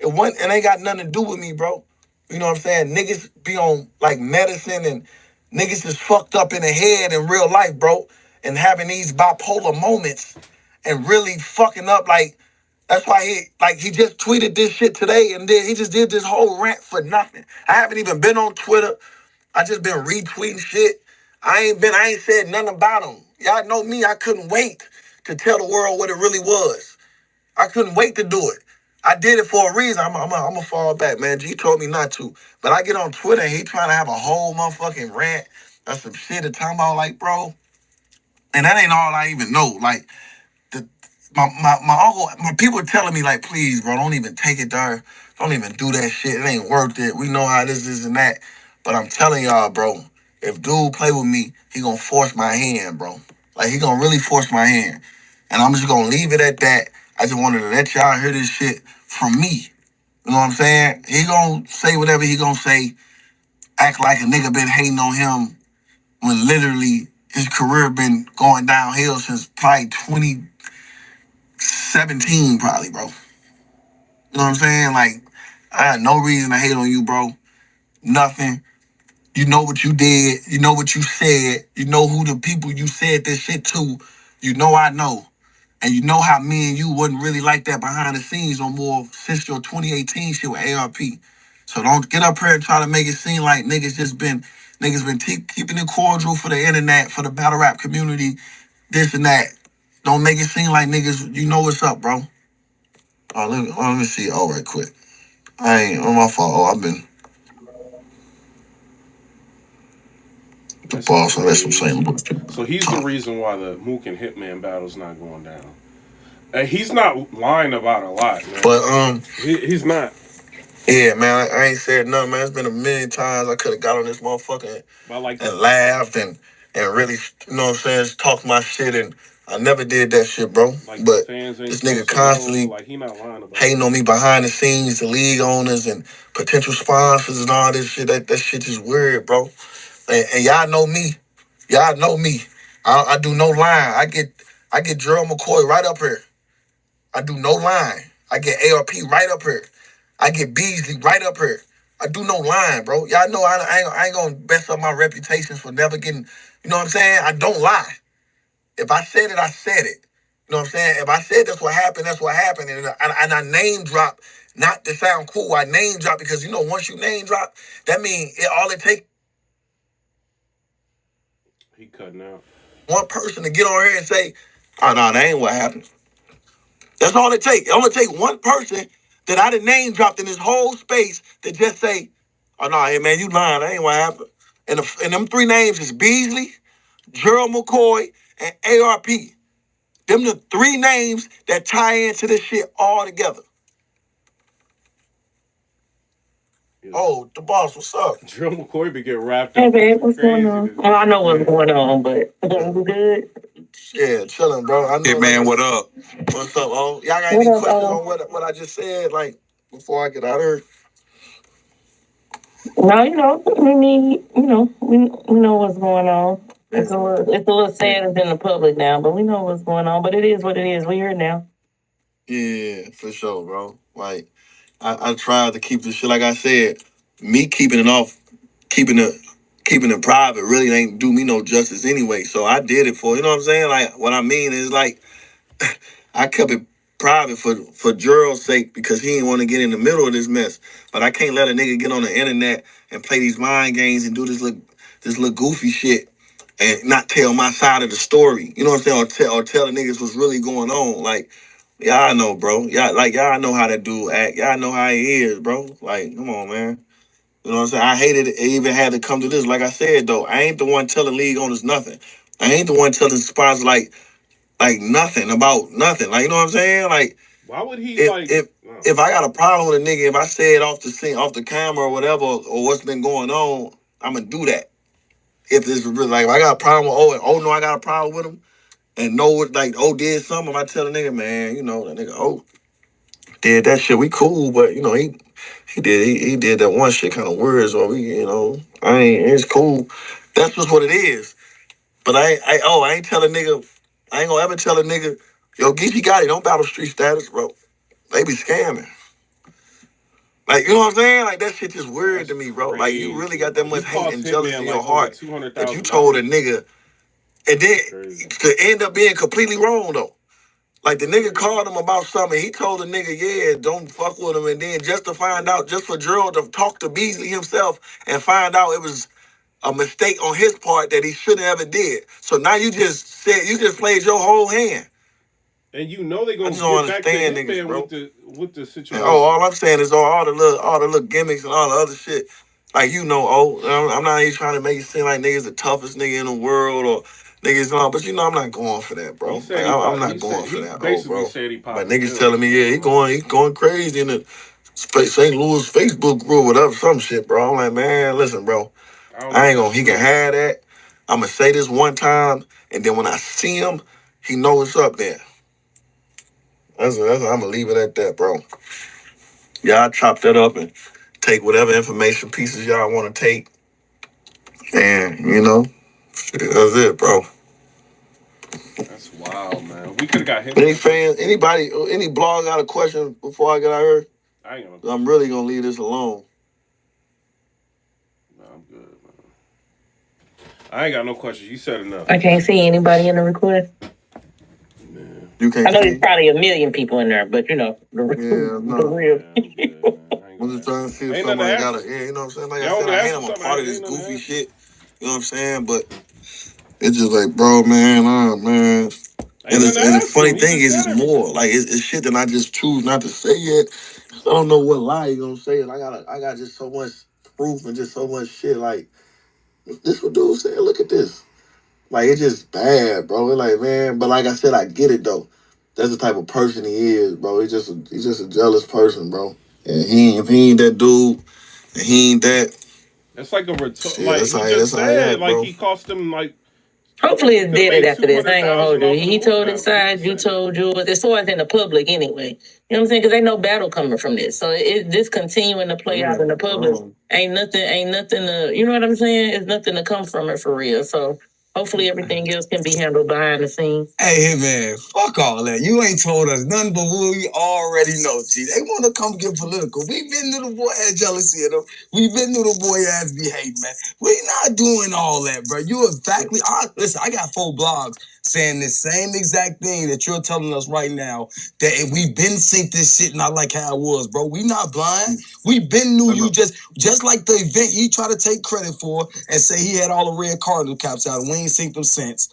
It ain't got nothing to do with me, bro. You know what I'm saying? Niggas be on like medicine and niggas is fucked up in the head in real life, bro. And having these bipolar moments and really fucking up like that's why he just tweeted this shit today and then he just did this whole rant for nothing. I haven't even been on Twitter. I just been retweeting shit. I ain't said nothing about him. Y'all know me, I couldn't wait to tell the world what it really was. I couldn't wait to do it. I did it for a reason. I'm gonna fall back, man. G told me not to. But I get on Twitter and he trying to have a whole motherfucking rant or some shit to talk about, like, bro. And that ain't all I even know. Like, the my uncle, my people are telling me, like, please, bro, don't even take it there. Don't even do that shit. It ain't worth it. We know how this is and that. But I'm telling y'all, bro, if dude play with me, he gonna force my hand, bro. Like, he gonna really force my hand. And I'm just gonna leave it at that. I just wanted to let y'all hear this shit from me. You know what I'm saying? He gonna say whatever he gonna say, act like a nigga been hating on him when literally his career been going downhill since probably 2017, probably, bro. You know what I'm saying? Like, I had no reason to hate on you, bro. Nothing. You know what you did. You know what you said. You know who the people you said this shit to. You know I know. And you know how me and you wasn't really like that behind the scenes no more since your 2018 shit with ARP. So don't get up here and try to make it seem like niggas been keeping it cordial for the internet, for the battle rap community, this and that. Don't make it seem like niggas, you know what's up, bro. Let me see. All right, quick. I ain't on my fault. I've been the boss. That's what I'm saying. So he's the reason why the Mook and Hitman battle's not going down. He's not lying about a lot, man. But he's not. Yeah, man, I ain't said nothing, man. It's been a million times I could have got on this motherfucker and laughed and really, you know what I'm saying, talked my shit, and I never did that shit, bro. Like, but this nigga constantly like, he not lying about hating on me behind the scenes, the league owners and potential sponsors and all this shit. That shit is weird, bro. And y'all know me. Y'all know me. I do no lying. I get Gerald McCoy right up here. I do no lying. I get ARP right up here. I get Beasley right up here. I do no lying, bro. Y'all know I ain't gonna mess up my reputation for never getting, you know what I'm saying? I don't lie. If I said it, I said it. You know what I'm saying? If I said that's what happened, that's what happened. And I name drop, not to sound cool, I name drop because, you know, once you name drop, that means all it takes. He cutting out. One person to get on here and say, oh, no, that ain't what happened. That's all it takes. It only take one person that I done name dropped in this whole space to just say, oh, no, hey, man, you lying. That ain't what happened. And them three names is Beasley, Gerald McCoy, and ARP. Them the three names that tie into this shit all together. Yeah. Oh, the boss, what's up? Gerald McCoy be getting wrapped Hey, up. babe, what's going on? Well, I know what's going on, but you good? Yeah, chilling, bro. I know. Hey, man, what up? What's up, oh? Y'all got any questions on what I just said, like, before I get out of here? No, we need, we know what's going on. It's a little sad it's in the public now, but we know what's going on. But it is what it is. We here now. Yeah, for sure, bro. Like I tried to keep the shit like I said. Me keeping it off, keeping it keeping it private really ain't do me no justice anyway. So I did it for you know what I'm saying? Like what I mean is like I kept it private for Gerald's sake because he didn't want to get in the middle of this mess. But I can't let a nigga get on the internet and play these mind games and do this little goofy shit and not tell my side of the story. You know what I'm saying? Or tell the niggas what's really going on. Like, y'all know, bro. Y'all know how that dude act. Y'all know how he is, bro. Like, come on, man. You know what I'm saying? I hated it even had to come to this. Like I said, though, I ain't the one telling league owners nothing. I ain't the one telling spots like nothing about nothing. Like you know what I'm saying? Like Why would he if like? if No. if I got a problem with a nigga, if I say it off the scene, off the camera or whatever, or what's been going on, I'm gonna do that. If this is really like if I got a problem with and no, I got a problem with him, and know what like did something, if I tell a nigga, man, that nigga did that shit, we cool, but he did that one shit kind of weird, so I ain't it's cool. That's just what it is. But I ain't tell a nigga, I ain't gonna ever tell a nigga, yo, Geechee Gotti, don't battle street status, bro. They be scamming. Like, you know what I'm saying? Like, that shit just weird That's to me, bro. Like, you really crazy, got that bro. He much hate cost and jealousy Hitman in your like over heart that you told a $200,000. nigga, and then That's crazy. to end up being completely wrong, though. Like, the That's nigga crazy. called him about something. He told the nigga, yeah, don't fuck with him. And then just to find out, just for Gerald to talk to Beasley himself and find out it was a mistake on his part that he shouldn't ever did. So now you just played your whole hand. And they're I gonna just don't get back to understand niggas, Hitman bro. with the And situation. all I'm saying is all the little gimmicks and all the other shit. Like I'm not even trying to make it seem like niggas the toughest nigga in the world or niggas but I'm not going for that, He bro. Like said he I'm pop. not He going said for he that, basically bro. said he But popping niggas pills. telling So me, I yeah, he don't know. going crazy in the St. Louis Facebook group, whatever, some shit, bro. I'm like, man, listen, bro. I don't know I if ain't gonna. that's He can true. have that. I'm gonna say this one time, and then when I see him, he knows it's up there. I'm gonna leave it at that, bro. Y'all chop that up and take whatever information pieces y'all want to take, and that's it, bro. That's wild, man. We could have got Any Hitman for. fans, anybody, any blog got a question before I get out here? I ain't got no I'm question. really gonna leave this alone. No, I'm good, man. I ain't got no questions. You said enough. I can't see anybody in the request. Man. You I can't know there's see? probably a million people in there, but Yeah, the no. real. Yeah, I'm good, man. I ain't I'm gonna just ask trying no to more. see if Ain't nothing to somebody ask got them. a. Yeah, you know what I'm saying? Like I Y'all want said, me to I hate ask I'm them a something? part of this Ain't nothing to goofy ask them. shit. You know what I'm saying? But it's just like, bro, man. Ain't nothing to And the ask funny him. He thing just is, said it's more everything. like it's shit that I just choose not to say it. I don't know what lie you gonna say, and I got just so much proof and just so much shit. Like this, what dude said. Look at this. Like it's just bad, bro. It's like man, but like I said, I get it though. That's the type of person he is, bro. He's just a jealous person, bro. And if he ain't that dude, and he ain't that That's like shit. like he just That's how he said act, like bro. he cost him like Hopefully he it's could have dead it made after two this. I hundred ain't gonna hold thousand you. off of the He Mook told his battle. He side, just you said it. told yours. It's always in the public anyway. You know what I'm saying? Because ain't no battle coming from this. So this continuing to play out Yeah, in the public ain't nothing to, you know what I'm saying? It's nothing to come from it for real. So hopefully everything else can be handled behind the scenes. Hey, man, fuck all that. You ain't told us nothing but what we already know, G. They want to come get political. We been to the boy ass jealousy of them. We been to the boy ass be hate, man. We not doing all that, bro. You exactly. Listen, I got 4 blogs saying the same exact thing that you're telling us right now. That we been synced this shit not like how it was, bro. We not blind. We been knew you just like the event he tried to take credit for and say he had all the red cardinal caps out. And we ain't synced them since.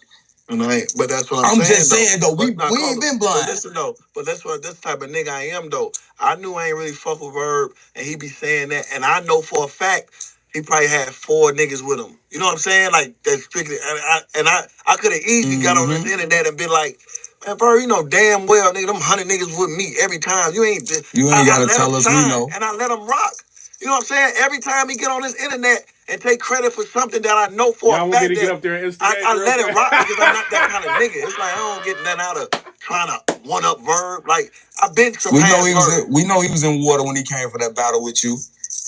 But that's what I'm saying, just saying though, we But ain't been blind. But listen though, but that's what this type of nigga I am though. I knew I ain't really fuck with Verb, and he be saying that, and I know for a fact he probably had 4 niggas with him. You know what I'm saying? Like that's strictly, I could have easily got on this internet and been like, man, Verb, you know damn well, nigga, them 100 niggas with me every time. You ain't gotta tell us. We know, and I let him rock. You know what I'm saying? Every time he get on this internet and take credit for something that I know for a Y'all want me fact to get that up there and instigate I real let it quick? rock because I'm not that kind of nigga. It's like I don't get nothing out of trying to one up Verb. Like I've been surpassed Verb. We know he was in water when he came for that battle with you.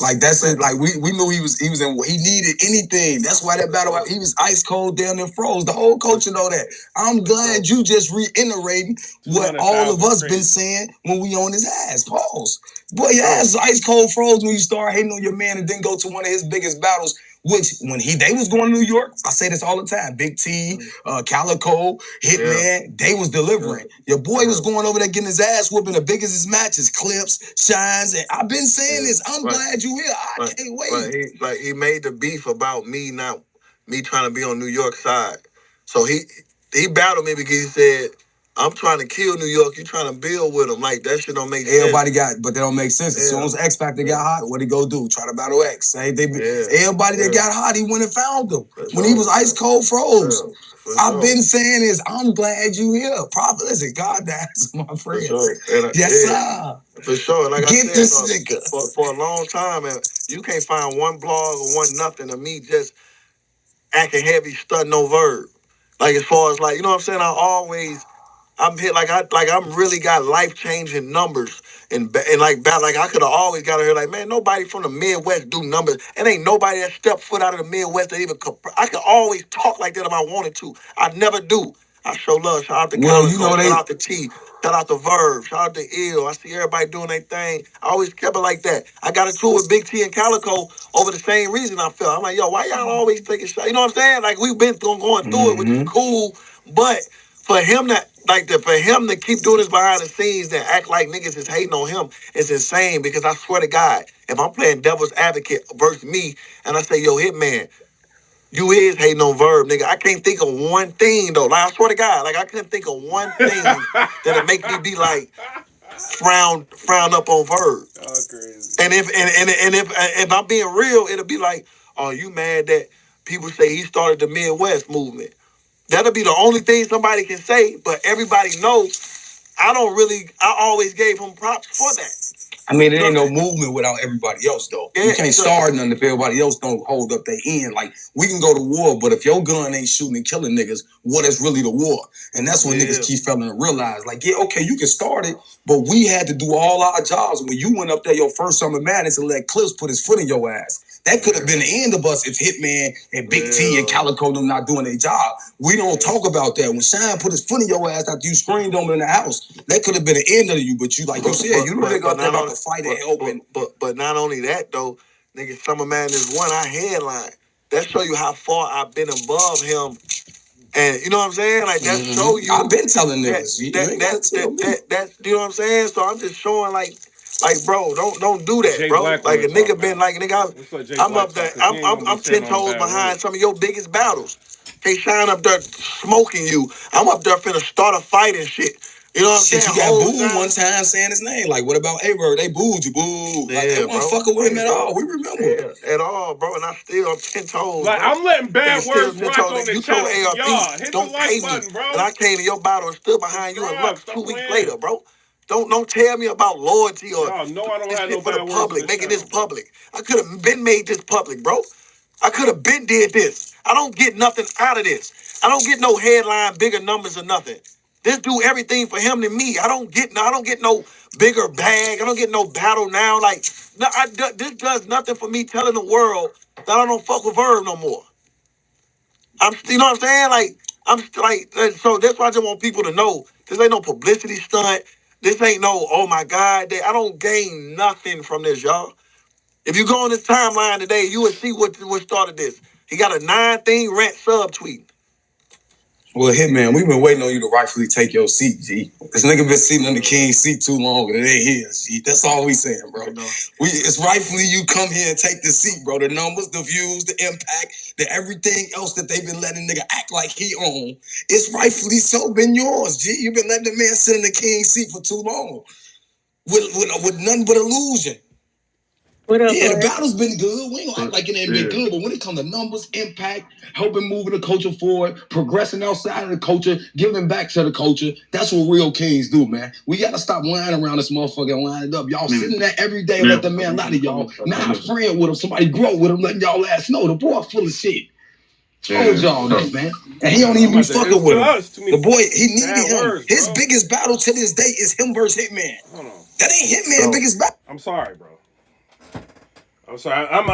Like that's it. Like we knew he needed anything. That's why that battle, he was ice cold down there, froze. The whole culture know that. I'm glad you just reiterating what all of us been saying when we on his ass. Pause. Boy, your ass is ice cold froze when you start hating on your man and then go to one of his biggest battles. Which when they was going to New York, I say this all the time. Big T, Calico, Hitman, they was delivering. Your boy was going over there getting his ass whooping the biggest his matches, clips, shines, and I've been saying this. I'm glad you here. I can't wait. But he made the beef about me trying to be on New York side. So he battled me because he said, I'm trying to kill New York. You trying to build with him. Like, that shit don't make sense. But that don't make sense. As soon as X Factor got hot, what he go do? Try to battle X. Everybody that got hot, he went and found him. When he was ice cold froze. I've been saying this. I'm glad you here. Prophet, listen, God that's my friend. Yes, sir. For sure. Like Get I said, this nigga. For a long time, and you can't find one blog or one nothing of me just acting heavy, studying no Verb. Like, as far as, like, you know what I'm saying? I'm here I'm really got life-changing numbers and like I could have always got her here like, man, nobody from the Midwest do numbers, and ain't nobody that stepped foot out of the Midwest that even I could always talk like that if I wanted to. I never do. I show love. Shout out to Calico, shout out to T, shout out to Verb, shout out to Ill. I see everybody doing their thing. I always kept it like that. I got into it with Big T and Calico over the same reason I felt. I'm like, yo, why y'all always taking shots? You know what I'm saying? Like, we've been going through it, which is cool, but for him to keep doing this behind the scenes and act like niggas is hating on him is insane, because I swear to God, if I'm playing devil's advocate versus me and I say, yo, Hitman, you is hating on Verb, nigga. I can't think of one thing, though. Like, I swear to God, like, I couldn't think of one thing that'll make me be like, frown up on Verb. Oh, crazy. And if I'm being real, it'll be like, oh, you mad that people say he started the Midwest movement? That'll be the only thing somebody can say, but everybody knows I always gave him props for that. I mean, it ain't no movement without everybody else, though. You can't start nothing if everybody else don't hold up their end. Like, we can go to war, but if your gun ain't shooting and killing niggas, what is really the war? And that's what niggas keep failing to realize. Like, yeah, okay, you can start it, but we had to do all our jobs. When you went up there your first Summer Madness and let Clips put his foot in your ass, that could have been the end of us if Hitman and Big T and Calico them not doing their job. We don't talk about that. When Shine put his foot in your ass after you screamed on him in the house, that could have been the end of you. But you, like you said, you really got there about to fight and help. But not only that, though, nigga, Summer Madness 1, I headline. That show you how far I've been above him. And you know what I'm saying? Like, that show you. I've been telling niggas. You know what I'm saying? So I'm just showing like, bro, don't do that, bro. Like, a nigga been like, nigga, I'm up there. I'm 10 toes behind some of your biggest battles. Hey, Shine up there smoking you. I'm up there finna start a fight and shit. You know what I'm saying? You got booed one time saying his name. Like, what about A-Verb? They booed you, boo. Like, they weren't fucking with him at all. We remember. At all, bro. And I'm 10 toes. Like, bro. I'm letting bad words rock on the channel. Y'all, hit the like button, bro. And I came to your battle and stood behind you and looked 2 weeks later, bro. Don't tell me about loyalty or y'all know I don't have no for the bad public, words making this public. I could have been made this public, bro. I could have been did this. I don't get nothing out of this. I don't get no headline, bigger numbers or nothing. This do everything for him than me. I don't get no bigger bag. I don't get no battle now. Like, no, this does nothing for me telling the world that I don't fuck with Verb no more. You know what I'm saying? Like, so that's why I just want people to know this ain't no publicity stunt. This ain't no, oh my God, I don't gain nothing from this, y'all. If you go on this timeline today, you will see what started this. He got a 9-thing rant sub tweet. Well, Hitman, we've been waiting on you to rightfully take your seat, G. This nigga been sitting in the king's seat too long, and it ain't his, G. That's all we saying, bro. It's rightfully you come here and take the seat, bro. The numbers, the views, the impact, the everything else that they've been letting nigga act like he own, it's rightfully so been yours, G. You've been letting the man sit in the king's seat for too long. With nothing but illusion. What up, the battle's been good. We ain't gonna act like it ain't been good, but when it comes to numbers, impact, helping moving the culture forward, progressing outside of the culture, giving back to the culture, that's what real kings do, man. We gotta stop lying around this motherfucker and line it up. Y'all sitting there every day and let the man lie to y'all. Now a friend with him, somebody grow with him, letting y'all ass know the boy full of shit. Told y'all that, man. And he don't even be fucking with him. The boy, he needed him. His biggest battle to this day is him versus Hitman. Hold on. That ain't Hitman's biggest battle. I'm sorry, bro. I'm sorry. I'm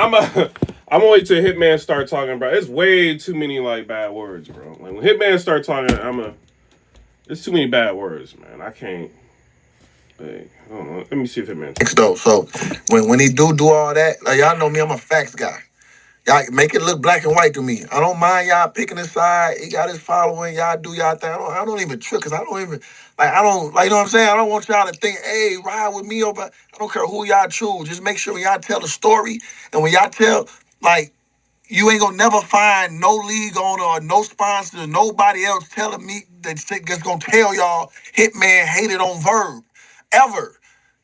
I'm wait till Hitman start talking, bro. It's way too many like bad words, bro. Like when Hitman start talking, It's too many bad words, man. I can't. Like, I don't know. Let me see if Hitman. Though, so when he do all that, like y'all know me, I'm a facts guy. Y'all make it look black and white to me. I don't mind y'all picking his side. He got his following. Y'all do y'all thing. I don't even trip because I don't even I don't like, you know what I'm saying. I don't want y'all to think, hey, ride with me over. I don't care who y'all choose. Just make sure when y'all tell the story and when y'all tell like. You ain't gonna never find no league owner or no sponsor, or nobody else telling me that's gonna tell y'all Hitman hated on Verb. Ever.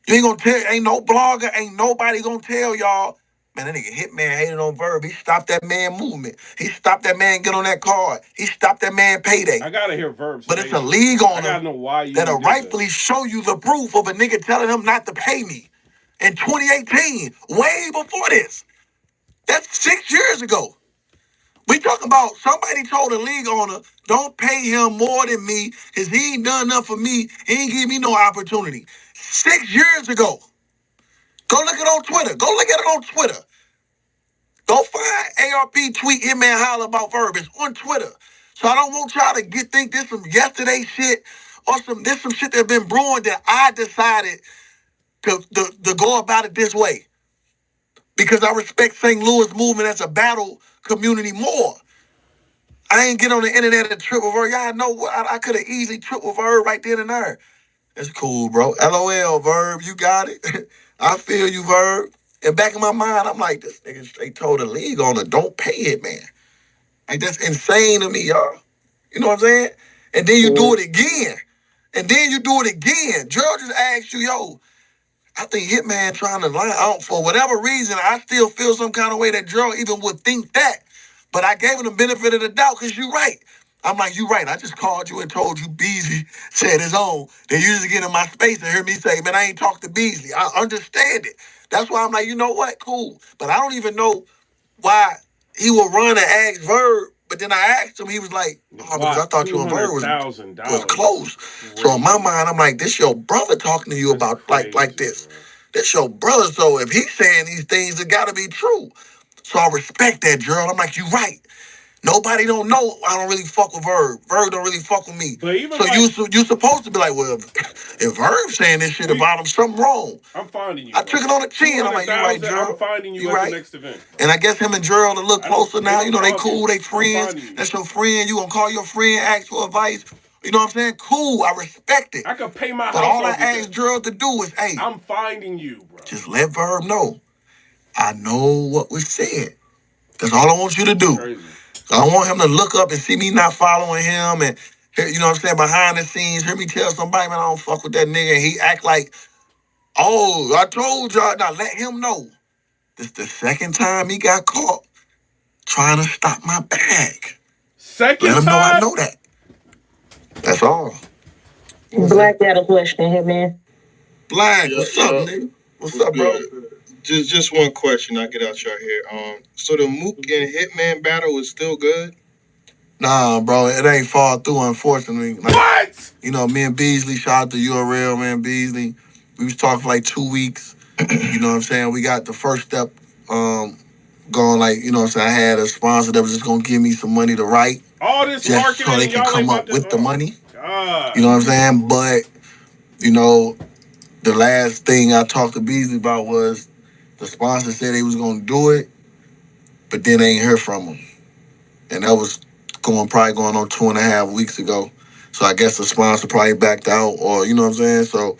You ain't gonna tell, ain't no blogger, ain't nobody gonna tell y'all, man, that nigga Hitman hated on Verb. He stopped that man movement. He stopped that man get on that card. He stopped that man payday. I gotta hear Verb's But it's a face. league I owner gotta know why you that'll did rightfully this. show you the proof of a nigga telling him not to pay me in 2018, way before this. That's 6 years ago. We talking about somebody told a league owner, don't pay him more than me because he ain't done enough for me. He ain't give me no opportunity. 6 years ago. Go look it on Twitter. Go look at it on Twitter. Go find ARP tweet Hitman Holla about Verb. It's on Twitter. So I don't want y'all to think this some yesterday shit or some shit that been brewing that I decided to go about it this way. Because I respect St. Louis movement as a battle community more. I ain't get on the internet and trip with her. Y'all know what? I could have easily tripped with her right then and there. It's cool, bro. LOL, Verb. You got it. I feel you, Verb. And back in my mind, I'm like, this nigga straight told the league owner, don't pay it, man. Like, that's insane to me, y'all. You know what I'm saying? And then you do it again. And then you do it again. Gerald just asked you, yo, I think Hitman trying to line out for whatever reason. I still feel some kind of way that Gerald even would think that. But I gave him the benefit of the doubt because you're right. I'm like, you're right. I just called you and told you Beasley said his own. Then you just get in my space and hear me say, man, I ain't talked to Beasley. I understand it. That's why I'm like, you know what? Cool. But I don't even know why he will run and ask Verb. But then I asked him, he was like, oh, because I Block thought you and Verb was close. So in my mind, I'm like, this your brother talking to you about crazy, like this. Bro. This your brother. So if he's saying these things, it gotta be true. So I respect that, Gerald. I'm like, you right. Nobody don't know I don't really fuck with Verb. Verb don't really fuck with me. But even so like, you supposed to be like, well, if Verb saying this shit about him, something wrong. I'm finding you. I took it on the chin. I'm like, you right, Gerald. I'm finding you at right. the next event. And I guess him and Gerald a little closer now. You know, they cool, they I'm friends. finding you. That's your friend. You gonna call your friend, ask for advice. You know what I'm saying? Cool, I respect it. I could pay my But house all I off with asked that. Gerald to do is, hey, I'm finding you, bro. just let Verb know. I know what was said. That's all I want you to do. Crazy. I don't want him to look up and see me not following him and, you know what I'm saying, behind the scenes, hear me tell somebody, man, I don't fuck with that nigga. And he act like, oh, I told y'all. Now let him know. This the second time he got caught trying to stop my bag. Second Let him know I know that. That's all. Black got a question here, man. Black, what's up, nigga? What's up, bro? Just one question. I get out your hair. So the Mook and Hitman battle is still good? Nah, bro, it ain't fall through, unfortunately. Like, what? You know, me and Beasley, shout out to URL, man, Beasley. We was talking for like 2 weeks. You know what I'm saying? We got the first step going, like, you know what I'm saying? I had a sponsor that was just gonna give me some money to write. All this just marketing, so they can y'all come ain't up with the money. God. You know what I'm saying? But, you know, the last thing I talked to Beasley about was the sponsor said they was gonna do it, but then they ain't hear from them. And that was probably going on 2.5 weeks ago. So I guess the sponsor probably backed out, or you know what I'm saying? So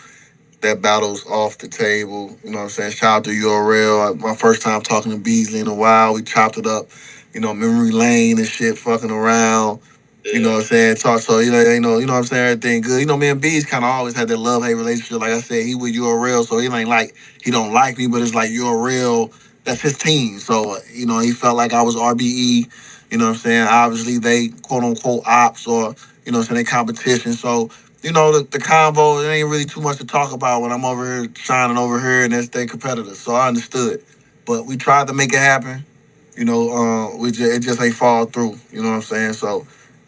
that battle's off the table. You know what I'm saying? Shout out to URL. My first time talking to Beasley in a while. We chopped it up, you know, memory lane and shit, fucking around. You know what I'm saying? Talk so you know what I'm saying, everything good. You know, me and Bees kind of always had that love-hate relationship. Like I said, he with URL, so he ain't like he don't like me, but it's like URL, that's his team. So, you know, he felt like I was RBE. You know what I'm saying? Obviously they quote unquote ops or, you know what I'm saying, they competition. So, you know, the convo, it ain't really too much to talk about when I'm over here shining over here and that's their competitors. So I understood. But we tried to make it happen. You know, it just ain't fall through. You know what I'm saying? So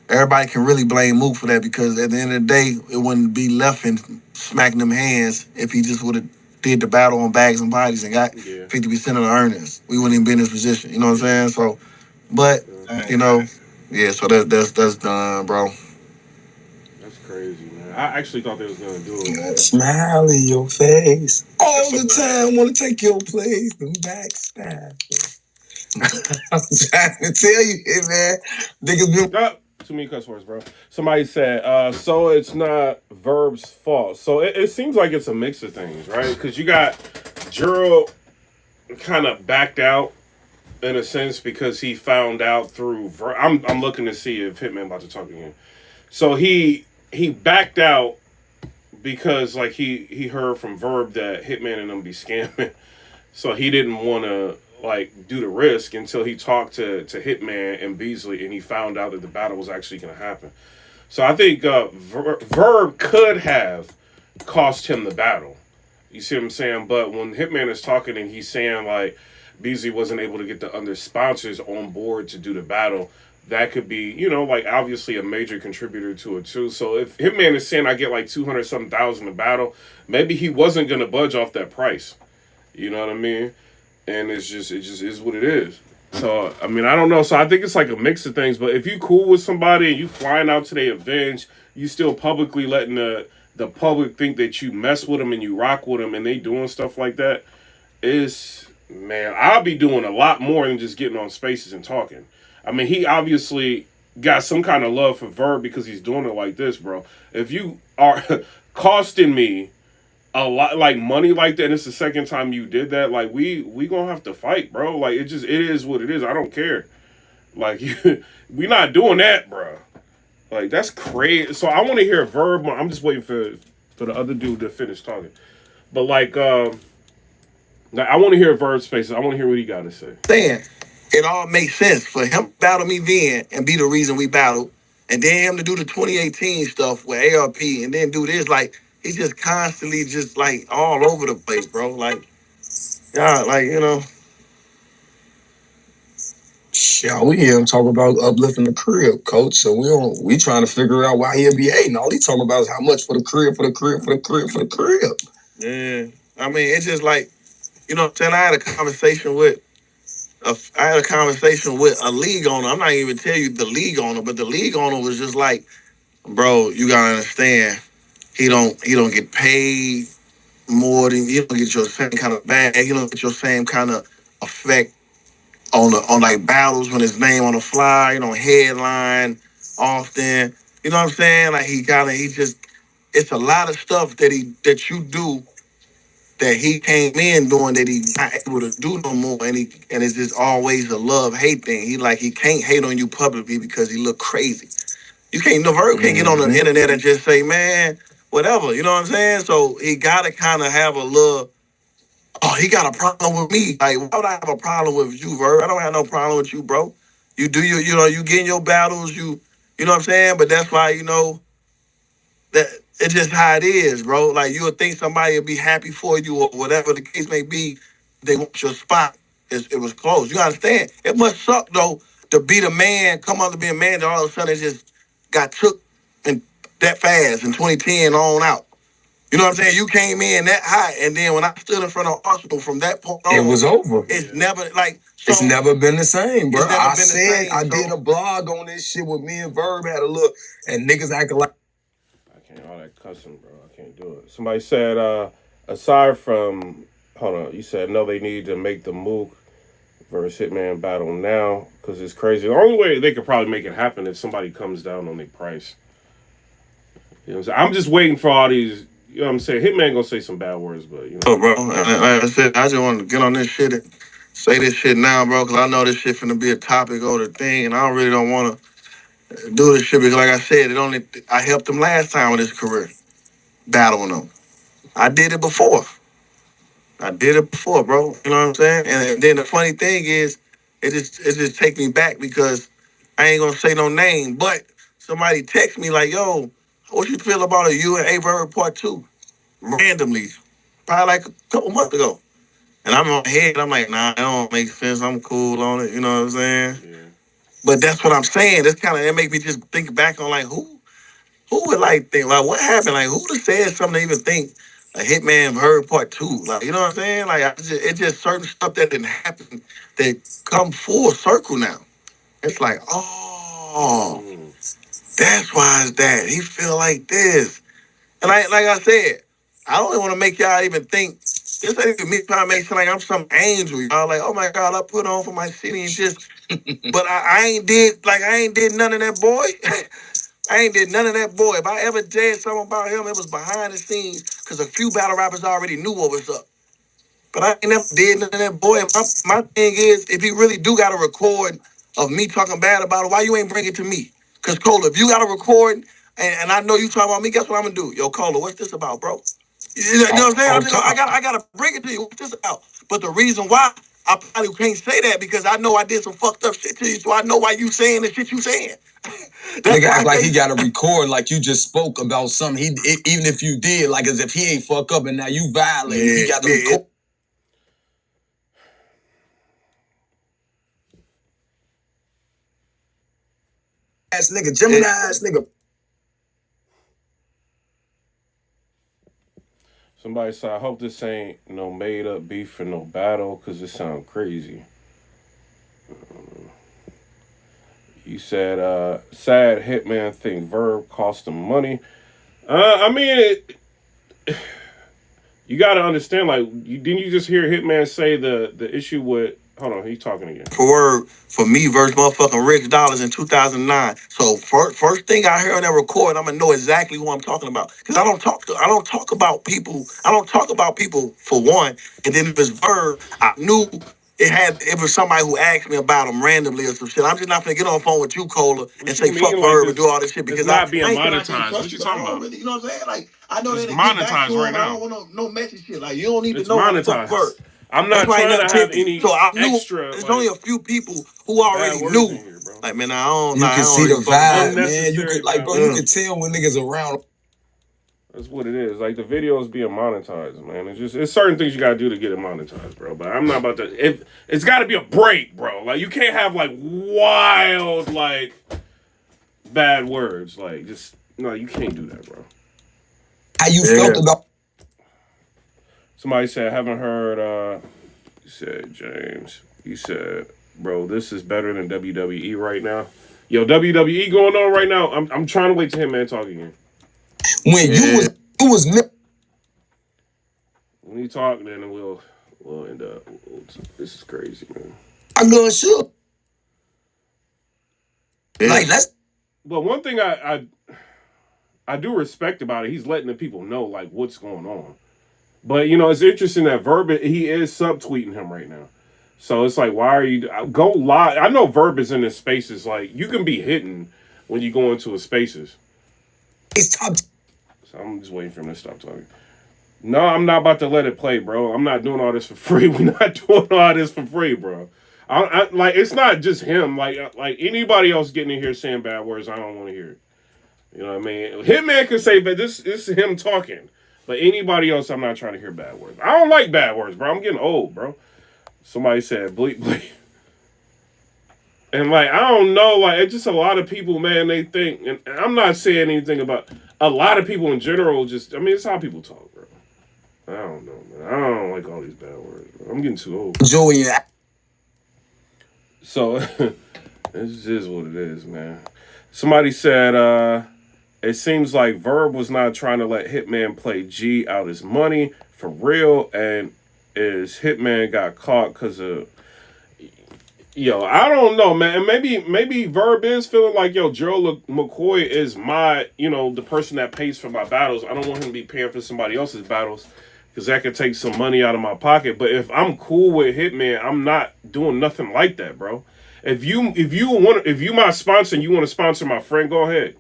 everybody can really blame Mook for that because at the end of the day, it wouldn't be left in smacking them hands if he just would have did the battle on Bags and Bodies and got Yeah. 50% of the earnings, we wouldn't even be in this position. You know what I'm saying? So, but you know, yeah. So that's done, bro. That's crazy, man. I actually thought they was gonna do it, man. Smile in your face all the time. Want to take your place and backstab. I'm trying to tell you, man. Niggas been Too many cuss words, bro. Somebody said, so it's not Verb's fault. So it seems like it's a mix of things, right? Because you got Juro kind of backed out in a sense because he found out through Verb. I'm looking to see if Hitman about to talk again. So he backed out because like he heard from Verb that Hitman and them be scamming. So he didn't want to like do the risk until he talked to Hitman and Beasley and he found out that the battle was actually going to happen. So I think Verb could have cost him the battle. You see what I'm saying? But when Hitman is talking and he's saying like Beasley wasn't able to get the other sponsors on board to do the battle, that could be, you know, like obviously a major contributor to it too. So if Hitman is saying I get like 200 something thousand a battle, maybe he wasn't going to budge off that price. You know what I mean? And it just is what it is. So I mean, I don't know. So I think it's like a mix of things. But if you cool with somebody and you flying out to their events, you still publicly letting the public think that you mess with them and you rock with them and they doing stuff like that, is, man, I'll be doing a lot more than just getting on spaces and talking. I mean, he obviously got some kind of love for Verb because he's doing it like this, bro. If you are costing me a lot like money like that and it's the second time you did that, like we gonna have to fight, bro. Like it is what it is. I don't care. Like we not doing that, bro. Like that's crazy. So I want to hear Verb. I'm just waiting for the other dude to finish talking. But like I want to hear Verb spaces. I want to hear what he got to say. Saying it all makes sense for him to battle me then and be the reason we battled, and then him to do the 2018 stuff with ARP and then do this. Like he's just constantly just like all over the place, bro. Like, yeah, like you know. Yeah, we hear him talk about uplifting the crib, coach. So we trying to figure out why he'll be hating. All he talking about is how much for the crib, for the crib, for the crib, for the crib. Yeah, I mean, it's just like, you know what I'm saying? I had a conversation with a league owner. I'm not even tell you the league owner, but the league owner was just like, bro, you gotta understand, he don't get paid more than you don't get your same kind of bag. You don't get your same kind of effect on like battles when his name on the fly, you know, headline often. You know what I'm saying? Like he just it's a lot of stuff that you do that he came in doing that he's not able to do no more, and it's just always a love hate thing. He can't hate on you publicly because he look crazy. You can't no Verb can't get on the internet and just say, man, whatever. You know what I'm saying? So he gotta kind of have a little. Oh, he got a problem with me. Like, why would I have a problem with you, Verb? I don't have no problem with you, bro. You do you know you get in your battles. You know what I'm saying? But that's why you know that it's just how it is, bro. Like you would think somebody would be happy for you or whatever the case may be. They want your spot. It was closed. You understand? It must suck though to be the man, come out to be a man, that all of a sudden it just got took and that fast in 2010 on out. You know what I'm saying? You came in that high, and then when I stood in front of Arsenal from that point on, it was over. It's never like so, it's never been the same, bro. I said same, I did a blog on this shit with me and Verb had a look, and niggas acting like I can't all that cussing, bro. I can't do it. Somebody said, aside from hold on, you said no, they need to make the Mook versus Hitman battle now because it's crazy. The only way they could probably make it happen if somebody comes down on their price. You know what I'm saying? I'm just waiting for all these. You know what I'm saying? Hitman gonna say some bad words, but you know. Oh, bro, like I said, I just want to get on this shit and say this shit now, bro, because I know this shit finna be a topic or the thing, and I really don't want to do this shit because, like I said, I helped him last time with his career, battling him. I did it before. Bro. You know what I'm saying? And then the funny thing is, it just take me back because I ain't gonna say no name, but somebody text me like, "Yo, what you feel about a you and A Verb Part 2?" Randomly, probably like a couple months ago. And I'm on my head, I'm like, nah, that don't make sense. I'm cool on it, you know what I'm saying? Yeah. But that's what I'm saying. It make me just think back on like who would like think like what happened? Like who would have said something to even think a Hitman Verb Part 2. Like, you know what I'm saying? Like, it's just certain stuff that didn't happen that come full circle now. It's like, oh, that's why it's that. He feel like this. And like I said, I don't want to make y'all even think, this ain't me trying to make it like I'm some angel. Y'all like, oh my God, I put on for my city and just, but I ain't did none of that, boy. I ain't did none of that, boy. If I ever did something about him, it was behind the scenes because a few battle rappers already knew what was up. But I ain't never did none of that, boy. My thing is, if you really do got a record of me talking bad about it, why you ain't bring it to me? Because, Cola, if you got a record and I know you talking about me, guess what I'm going to do? Yo, Cola, what's this about, bro? You know what I'm saying? I gotta bring it to you. What's this about? But the reason why I probably can't say that because I know I did some fucked up shit to you, so I know why you saying the shit you saying. Nigga act like he gotta record like you just spoke about something. Even if you did, like as if he ain't fuck up and now you violate. He got to record. Ass nigga, Gemini ass nigga. Somebody said, I hope this ain't no made up beef for no battle because it sound crazy. You said, sad Hitman think Verb cost him money. I mean, you got to understand, like, didn't you just hear Hitman say the issue with, hold on, he's talking again. For me versus motherfucking Rich Dollars in 2009. So first thing I hear on that record, I'm gonna know exactly who I'm talking about. Because I don't talk about people. I don't talk about people for one. And then if it's Verb, I knew it was somebody who asked me about him randomly or some shit. I'm just not gonna get on the phone with you, Cola, and say fuck Verb and do all this shit because it's not being monetized. What you talking about? Really, you know what I'm saying? Like I know it's that monetized right now. I don't want no message shit. Like you don't need it's to know monetized. Verb. I'm not trying to have any so I knew extra. There's only a few people who already knew. Here, bro. Like man, I don't. You can see the vibe, man. You could vibe. you can tell when niggas around. That's what it is. Like the video is being monetized, man. It's certain things you gotta do to get it monetized, bro. But I'm not about to. It's got to be a break, bro. Like you can't have like wild like bad words. Like just no, you can't do that, bro. How you felt about? Somebody said, haven't heard. You said James. You said, bro, this is better than WWE right now. Yo, WWE going on right now. I'm trying to wait till Hitman talk again. When you was when he talk, then we'll end up. This is crazy, man. I'm gonna shoot. Like that's. But one thing I do respect about it, he's letting the people know like what's going on. But you know, it's interesting that Verb he is subtweeting him right now. So it's like, why are you go live? I know Verb is in his spaces. Like you can be hidden when you go into his spaces. It's top. So I'm just waiting for him to stop talking. No, I'm not about to let it play, bro. I'm not doing all this for free. We're not doing all this for free, bro. I like it's not just him. Like anybody else getting in here saying bad words, I don't want to hear it. You know what I mean? Hitman can say, but this is him talking. But anybody else, I'm not trying to hear bad words. I don't like bad words, bro. I'm getting old, bro. Somebody said bleep bleep. And like I don't know, like it's just a lot of people, man. They think, and I'm not saying anything about a lot of people in general. Just I mean, it's how people talk, bro. I don't know, man. I don't like all these bad words, bro. I'm getting too old. Joey. So this is what it is, man. Somebody said, it seems like Verb was not trying to let Hitman play G out his money for real, and is Hitman got caught because of. Yo, I don't know, man. Maybe Verb is feeling like, yo, Joe McCoy is my, the person that pays for my battles. I don't want him to be paying for somebody else's battles because that could take some money out of my pocket. But if I'm cool with Hitman, I'm not doing nothing like that, bro. If you my sponsor and you want to sponsor my friend, go ahead.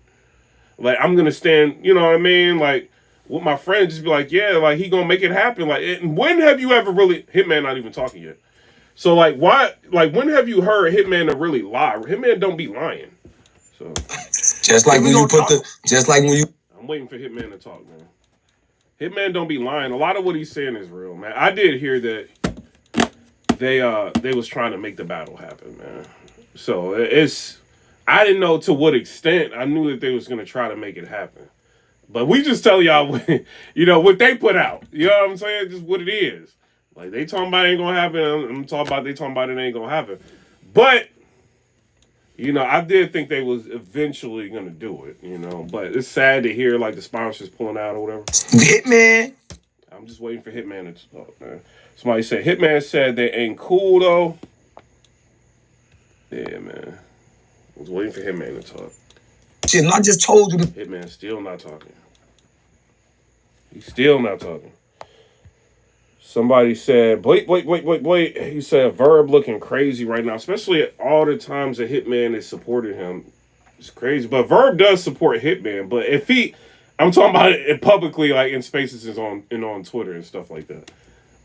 Like I'm gonna stand, you know what I mean? Like with my friend, just be like, yeah, like he gonna make it happen. Like when have you ever really Hitman not even talking yet? So like why when have you heard Hitman to really lie? Hitman don't be lying. So just like when you I'm waiting for Hitman to talk, man. Hitman don't be lying. A lot of what he's saying is real, man. I did hear that they was trying to make the battle happen, man. So I didn't know to what extent. I knew that they was gonna try to make it happen. But we just tell y'all, you know, what they put out. You know what I'm saying? Just what it is. Like, they talking about it ain't gonna happen. I'm talking about they talking about it ain't gonna happen. But, you know, I did think they was eventually gonna do it, you know. But it's sad to hear, like, the sponsors pulling out or whatever. Hitman. I'm just waiting for Hitman to talk, man. Somebody said, Hitman said they ain't cool, though. Yeah, man. I was waiting for Hitman to talk. Shit, and I just told you. Hitman still not talking. He's still not talking. Somebody said, wait. He said, Verb looking crazy right now, especially all the times that Hitman has supported him. It's crazy. But Verb does support Hitman. But if I'm talking about it publicly, like in spaces on Twitter and stuff like that.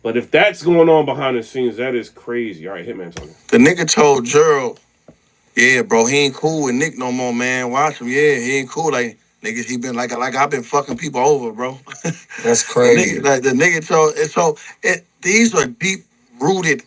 But if that's going on behind the scenes, that is crazy. All right, Hitman talking. The nigga told Gerald, yeah, bro, he ain't cool with Nick no more, man. Watch him, yeah, he ain't cool. Like, nigga, he been like I've been fucking people over, bro. That's crazy. The nigga told, these are deep rooted.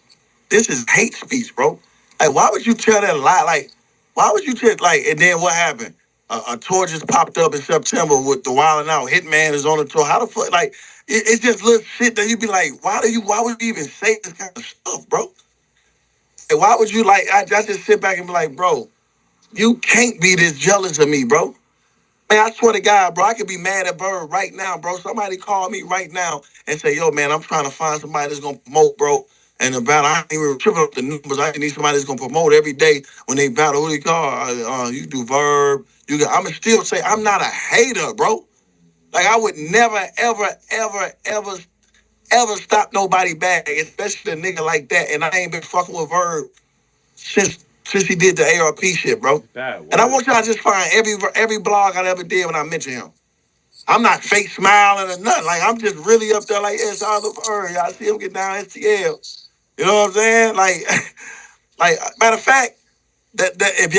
This is hate speech, bro. Like, why would you tell that lie? Like, why would you tell, like, and then what happened? A tour just popped up in September with the Wild 'N Out. Hitman is on the tour. How the fuck, like, it's just little shit that you be like, why would you even say this kind of stuff, bro? Like, why would you, like, I just sit back and be like, bro, you can't be this jealous of me, bro. Man, I swear to God, bro, I could be mad at Verb right now, bro. Somebody call me right now and say, yo, man, I'm trying to find somebody that's going to promote, bro. And the battle, I ain't even tripping up the numbers. I need somebody that's going to promote every day when they battle. Who they call? You do Verb. I'm going to still say I'm not a hater, bro. Like, I would never, ever stop nobody back, especially a nigga like that. And I ain't been fucking with Verb since he did the ARP shit, bro. And I want y'all to just find every blog I ever did when I mention him. I'm not fake smiling or nothing. Like, I'm just really up there like, it's all over. Y'all see him get down STL. You know what I'm saying? Like matter of fact, that if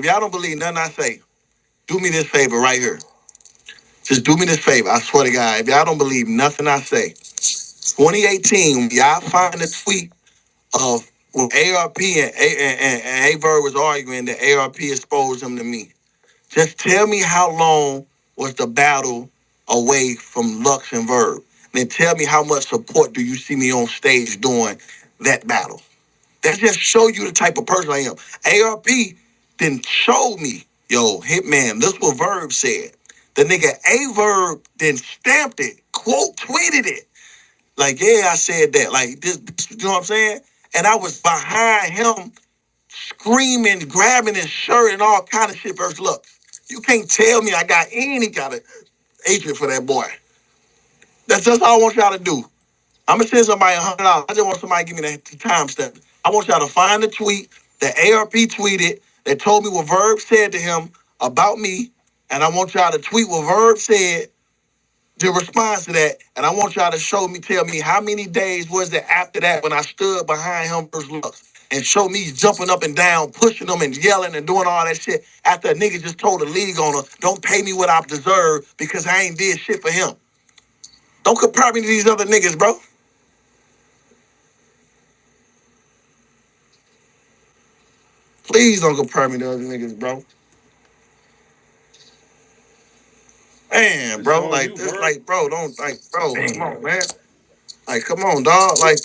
y'all don't believe nothing I say, do me this favor right here. Just do me this favor. I swear to God, if y'all don't believe nothing I say, 2018, when y'all find the tweet of when ARP and A-Verb was arguing that ARP exposed him to me. Just tell me how long was the battle away from Lux and Verb. And then tell me how much support do you see me on stage doing that battle. That just show you the type of person I am. ARP didn't show me, yo, Hitman, this what Verb said. The nigga A-Verb then stamped it, quote tweeted it. Like, yeah, I said that. Like, this, you know what I'm saying? And I was behind him screaming, grabbing his shirt and all kind of shit versus Lux. You can't tell me I got any kind of hatred for that boy. That's just all I want y'all to do. I'm going to send somebody $100. I just want somebody to give me the timestamp. I want y'all to find the tweet that ARP tweeted that told me what Verb said to him about me. And I want y'all to tweet what Verb said, the response to that. And I want y'all to tell me how many days was it after that when I stood behind him versus Lux. And show me jumping up and down, pushing them and yelling and doing all that shit after a nigga just told the league owner, don't pay me what I deserve because I ain't did shit for him. Don't compare me to these other niggas, bro. Please don't compare me to other niggas, bro. Man, bro, like, this, like, bro, don't, like, bro, come on, man. Like, come on, dog. Like,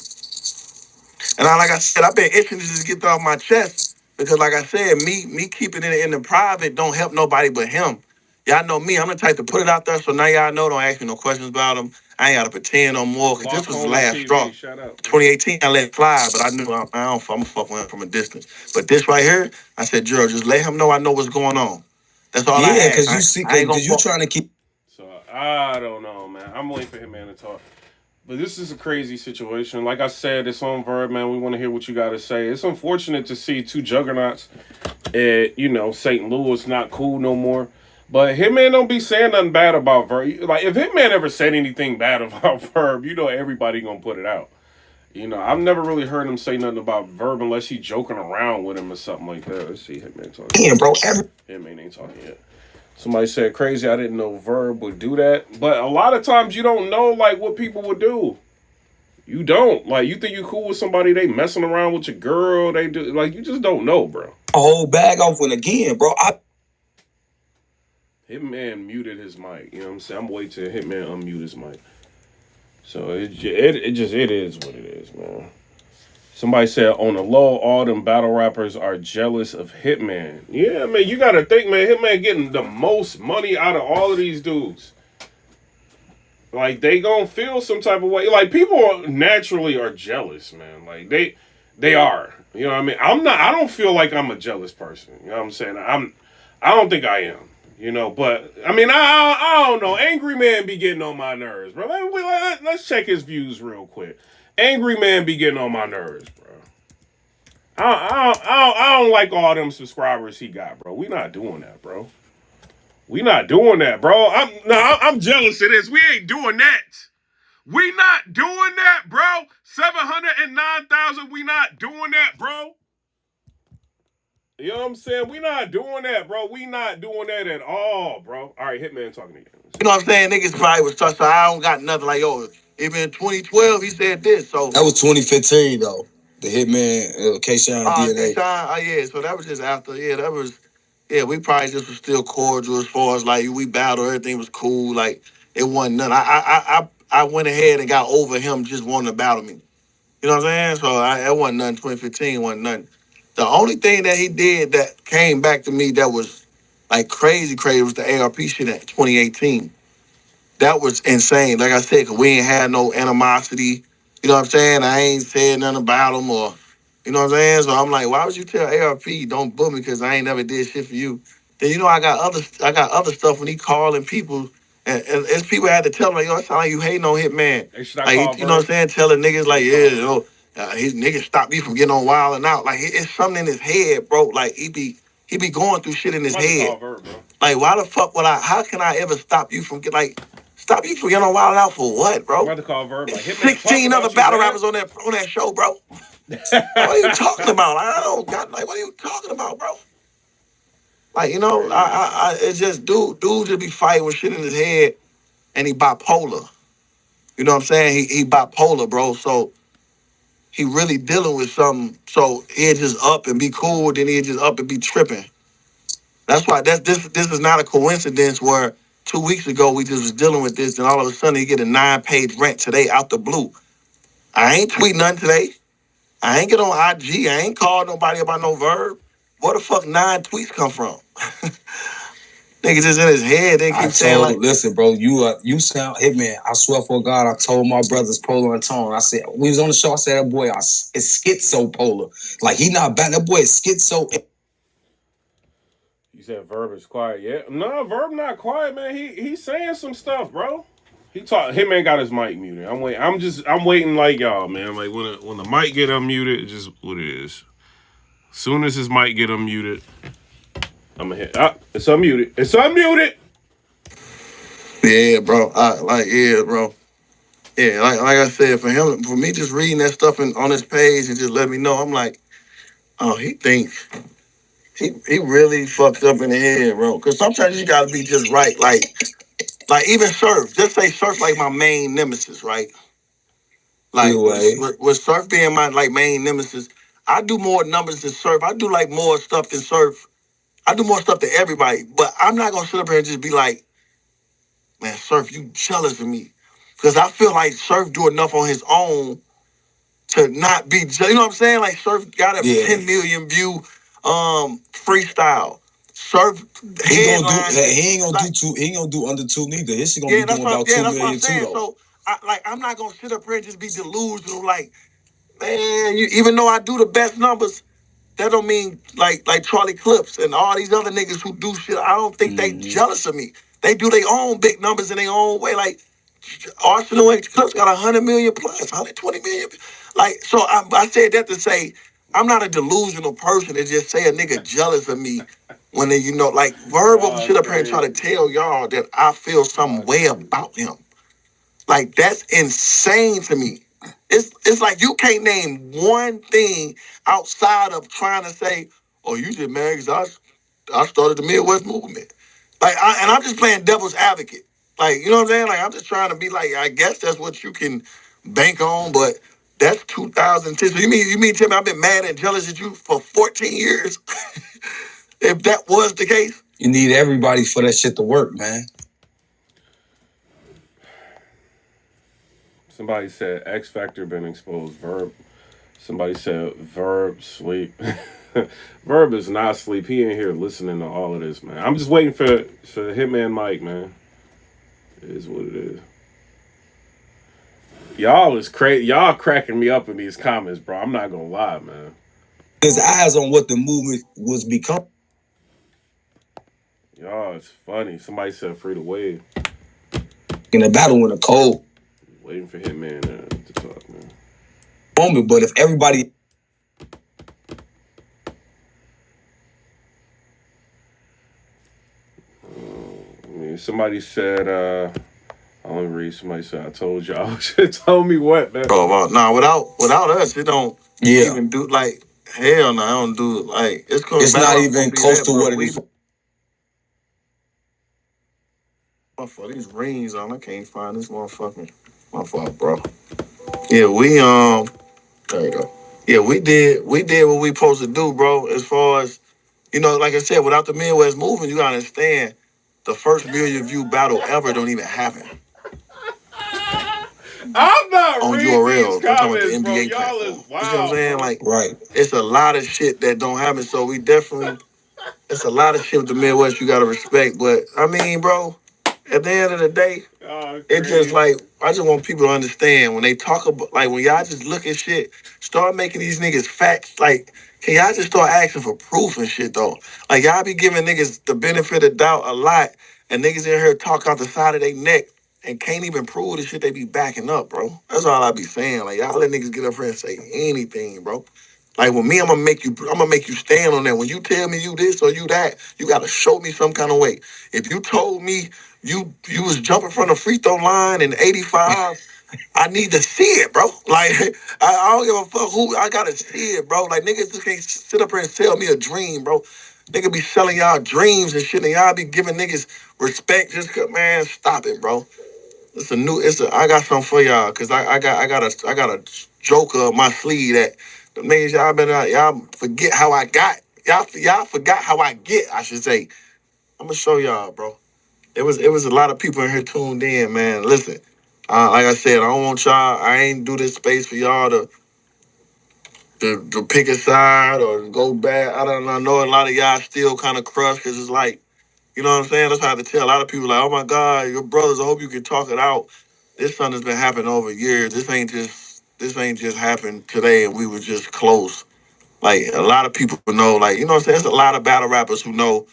and like I said, I've been itching to just get that off my chest because, like I said, me keeping it in the private don't help nobody but him. Y'all know me. I'm the type to put it out there, so now y'all know. Don't ask me no questions about him. I ain't got to pretend no more because this was the last straw. 2018, I let it fly, but I knew I'm fucking with him from a distance. But this right here, I said, Gerald, just let him know I know what's going on. That's all I ask. Yeah, because you see, because you're trying to keep. So I don't know, man. I'm waiting for him, man, to talk. But this is a crazy situation. Like I said, it's on Verb, man. We want to hear what you got to say. It's unfortunate to see two juggernauts at, St. Louis not cool no more. But Hitman don't be saying nothing bad about Verb. Like, if Hitman ever said anything bad about Verb, everybody going to put it out. I've never really heard him say nothing about Verb unless he joking around with him or something like that. Let's see Hitman talking. Yeah, bro. Hitman ain't talking yet. Somebody said, crazy, I didn't know Verb would do that. But a lot of times you don't know, like, what people would do. You don't. Like, you think you cool with somebody, they messing around with your girl, they do. Like, you just don't know, bro. A whole bag off when again, bro. Hitman muted his mic. You know what I'm saying? I'm waiting till Hitman unmute his mic. So it is what it is, man. Somebody said on the low, all them battle rappers are jealous of Hitman. Yeah, man, you gotta think, man. Hitman getting the most money out of all of these dudes. Like they gonna feel some type of way. Like people naturally are jealous, man. Like they are. You know what I mean? I'm not. I don't feel like I'm a jealous person. You know what I'm saying? I don't think I am. You know, but I mean, I don't know. Angry Man be getting on my nerves, bro. Let's check his views real quick. Angry Man be getting on my nerves, bro. I don't like all them subscribers he got, bro. We not doing that, bro. We not doing that, bro. I'm jealous of this. We ain't doing that. We not doing that, bro. 709,000. We not doing that, bro. You know what I'm saying? We not doing that, bro. We not doing that at all, bro. All right, Hitman talking to you. You know what I'm saying? Niggas probably was touched. So I don't got nothing like, yo, even in 2012, he said this. So That was 2015 though. The Hitman, K-Shine DNA. yeah. So that was just after. Yeah, that was. Yeah, we probably just was still cordial as far as like we battled. Everything was cool. Like it wasn't nothing. I went ahead and got over him just wanting to battle me. You know what I'm saying? So it wasn't nothing. 2015 wasn't nothing. The only thing that he did that came back to me that was like crazy was the ARP shit at 2018. That was insane. Like I said, cause we ain't had no animosity. You know what I'm saying? I ain't said nothing about him or, you know what I'm saying? So I'm like, why would you tell ARP don't book me because I ain't never did shit for you? Then you know I got other stuff when he calling people and as people had to tell him like, yo, it sound like you hating on Hitman. Like you know what I'm saying? Telling niggas like, yeah, you know, his niggas stop me from getting on Wild and Out. Like it's something in his head, bro. Like he be going through shit in his head. Verb, bro. Like why the fuck would I? How can I ever stop you from stop you from getting on Wild Out for what, bro? I'm about to call Verb. Like, 16 other battle rappers on that show, bro. What are you talking about? I don't got like. What are you talking about, bro? Like you know, it's just dude just be fighting with shit in his head, and he bipolar. You know what I'm saying? He bipolar, bro. So he really dealing with something. So he'll just up and be cool, then he'll just up and be tripping. That's why this is not a coincidence where 2 weeks ago we just was dealing with this, and all of a sudden he get a 9-page rant today out the blue. I ain't tweet nothing today. I ain't get on IG. I ain't called nobody about no Verb. Where the fuck 9 tweets come from? Nigga just in his head. They keep saying like, listen, bro, you sound Hitman. I swear for God, I told my brothers Polar and Tone. I said we was on the show. I said that boy is schizo Polar. Like he not bad. That boy is schizo. You said Verb is quiet. Yeah, no, Verb not quiet, man. He's saying some stuff, bro. Hitman got his mic muted. I'm waiting like y'all, man. Like when the mic get unmuted, it's just what it is. As soon as his mic get unmuted, I'm gonna hit. It's unmuted. It's unmuted. yeah, bro. Yeah, bro. Yeah, like I said, for me just reading that stuff on his page and just let me know, I'm like, oh, he thinks he really fucked up in the head, bro. Because sometimes you gotta be just right, like even Surf. Just say Surf like my main nemesis, right? Like with Surf being my like main nemesis, I do more numbers than Surf. I do like more stuff than Surf. I do more stuff than everybody, but I'm not gonna sit up here and just be like, man, Surf, you jealous of me. Because I feel like Surf do enough on his own to not be jealous. You know what I'm saying? Like Surf got a 10 million view freestyle. Surf he ain't gonna do under 2 neither. His shit gonna be doing about 2 million too though. So I'm not gonna sit up here and just be delusional like, man, even though I do the best numbers, that don't mean like Charlie Clips and all these other niggas who do shit. I don't think they jealous of me. They do their own big numbers in their own way. Like Arsenal and Clips got 100 million plus, 120 million. Like so, I said that to say I'm not a delusional person to just say a nigga jealous of me when they, like Verb will sit up here and try to tell y'all that I feel some way about him. Like that's insane to me. It's like you can't name one thing outside of trying to say, "Oh, you just mad because I started the Midwest movement." Like, I'm just playing devil's advocate. Like, you know what I'm saying? Like, I'm just trying to be like, I guess that's what you can bank on, but that's 2010. So you mean tell me I've been mad and jealous at you for 14 years? If that was the case, You need everybody for that shit to work, man. Somebody said X Factor been exposed. Verb. Somebody said Verb sleep. Verb is not asleep. He ain't here listening to all of this, man. I'm just waiting for Hitman Mike, man. It is what it is. Y'all is crazy. Y'all cracking me up in these comments, bro. I'm not gonna lie, man. His eyes on what the movement was becoming. Y'all, it's funny. Somebody said free to wave. In a battle in the cold. Waiting for Hitman to talk, man. Moment, but if everybody. Somebody said, I want to read. Somebody said, I told y'all. Tell me what, man. Bro, nah, without us, it don't even do, like, hell no, I don't do, like, it's not even close to what it is. For these rings on, I can't find this motherfucking, my fault, bro. Yeah, there you go. Yeah, we did what we supposed to do, bro, as far as, you know, like I said, without the Midwest movement, you gotta understand, the first million view battle ever don't even happen. I'm not on reading URL. these I'm talking about the comments, bro. NBA Y'all platform. is You see what I'm wild, saying? bro. Like, right. It's a lot of shit that don't happen. So we definitely, it's a lot of shit with the Midwest you gotta respect. But I mean, bro, at the end of the day, it just like, I just want people to understand when they talk about, like, when y'all just look at shit, start making these niggas facts. Like, can y'all just start asking for proof and shit though? Like, y'all be giving niggas the benefit of doubt a lot, and niggas in here talk out the side of their neck and can't even prove the shit they be backing up, bro. That's all I be saying. Like, y'all let niggas get up here and say anything, bro. Like, with me, I'm gonna make you stand on that. When you tell me you this or you that, you gotta show me some kind of way. If you told me you was jumping from the free throw line in '85, I need to see it, bro. Like, I don't give a fuck who, I gotta see it, bro. Like, niggas just can't sit up here and sell me a dream, bro. Nigga be selling y'all dreams and shit, and y'all be giving niggas respect just 'cause, man, stop it, bro. I got something for y'all, cause I got a joker up my sleeve that the niggas y'all forget how I got. Y'all forgot how I get, I should say. I'm gonna show y'all, bro. It was a lot of people in here tuned in, man. Listen, like I said, I don't want y'all. I ain't do this space for y'all to pick a side or go back. I don't know. I know a lot of y'all still kind of crushed because it's like, you know what I'm saying? That's how I have to tell a lot of people, like, oh my God, your brothers, I hope you can talk it out. This something has been happening over years. This ain't just happened today and we were just close. Like, a lot of people know, like, you know what I'm saying? There's a lot of battle rappers who know,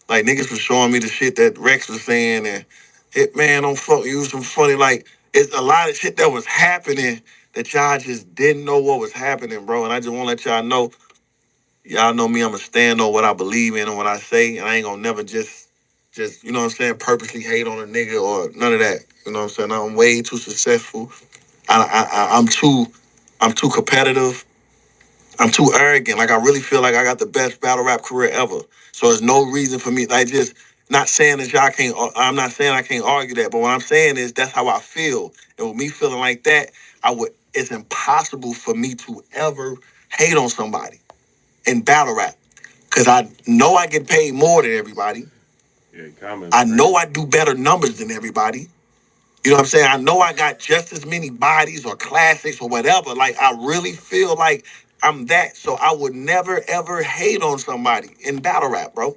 like, niggas was showing me the shit that Rex was saying, and Hitman don't fuck you, some funny, like, it's a lot of shit that was happening that y'all just didn't know what was happening, bro. And I just want to let y'all know me, I'm going to stand on what I believe in and what I say, and I ain't going to never just, you know what I'm saying, purposely hate on a nigga or none of that. You know what I'm saying? I'm way too successful. I'm too competitive. I'm too arrogant. Like, I really feel like I got the best battle rap career ever. So there's no reason for me. Like, just not saying that y'all can't. I'm not saying I can't argue that. But what I'm saying is that's how I feel. And with me feeling like that, It's impossible for me to ever hate on somebody in battle rap because I know I get paid more than everybody. Yeah, comments. I know I do better numbers than everybody. You know what I'm saying? I know I got just as many bodies or classics or whatever. Like, I really feel like I'm that. So I would never, ever hate on somebody in battle rap, bro.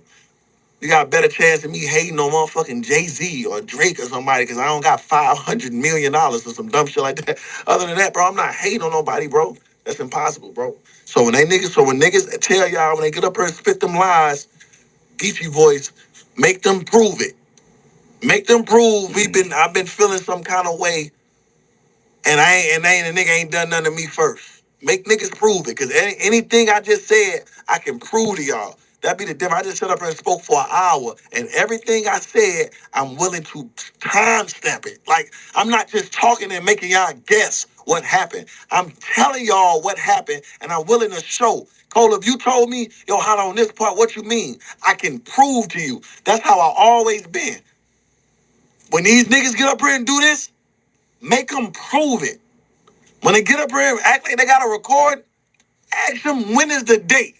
You got a better chance of me hating on motherfucking Jay-Z or Drake or somebody because I don't got $500 million or some dumb shit like that. Other than that, bro, I'm not hating on nobody, bro. That's impossible, bro. So when niggas tell y'all, when they get up here and spit them lies, Geechee voice, make them prove it. Make them prove I've been feeling some kind of way and a nigga ain't done nothing to me first. Make niggas prove it, cause anything I just said, I can prove to y'all. That be the difference. I just sat up here and spoke for an hour, and everything I said, I'm willing to timestamp it. Like, I'm not just talking and making y'all guess what happened. I'm telling y'all what happened, and I'm willing to show. Cole, if you told me, yo, Holla, on this part, what you mean? I can prove to you. That's how I always been. When these niggas get up here and do this, make them prove it. When they get up here and act like they got to record, ask them when is the date.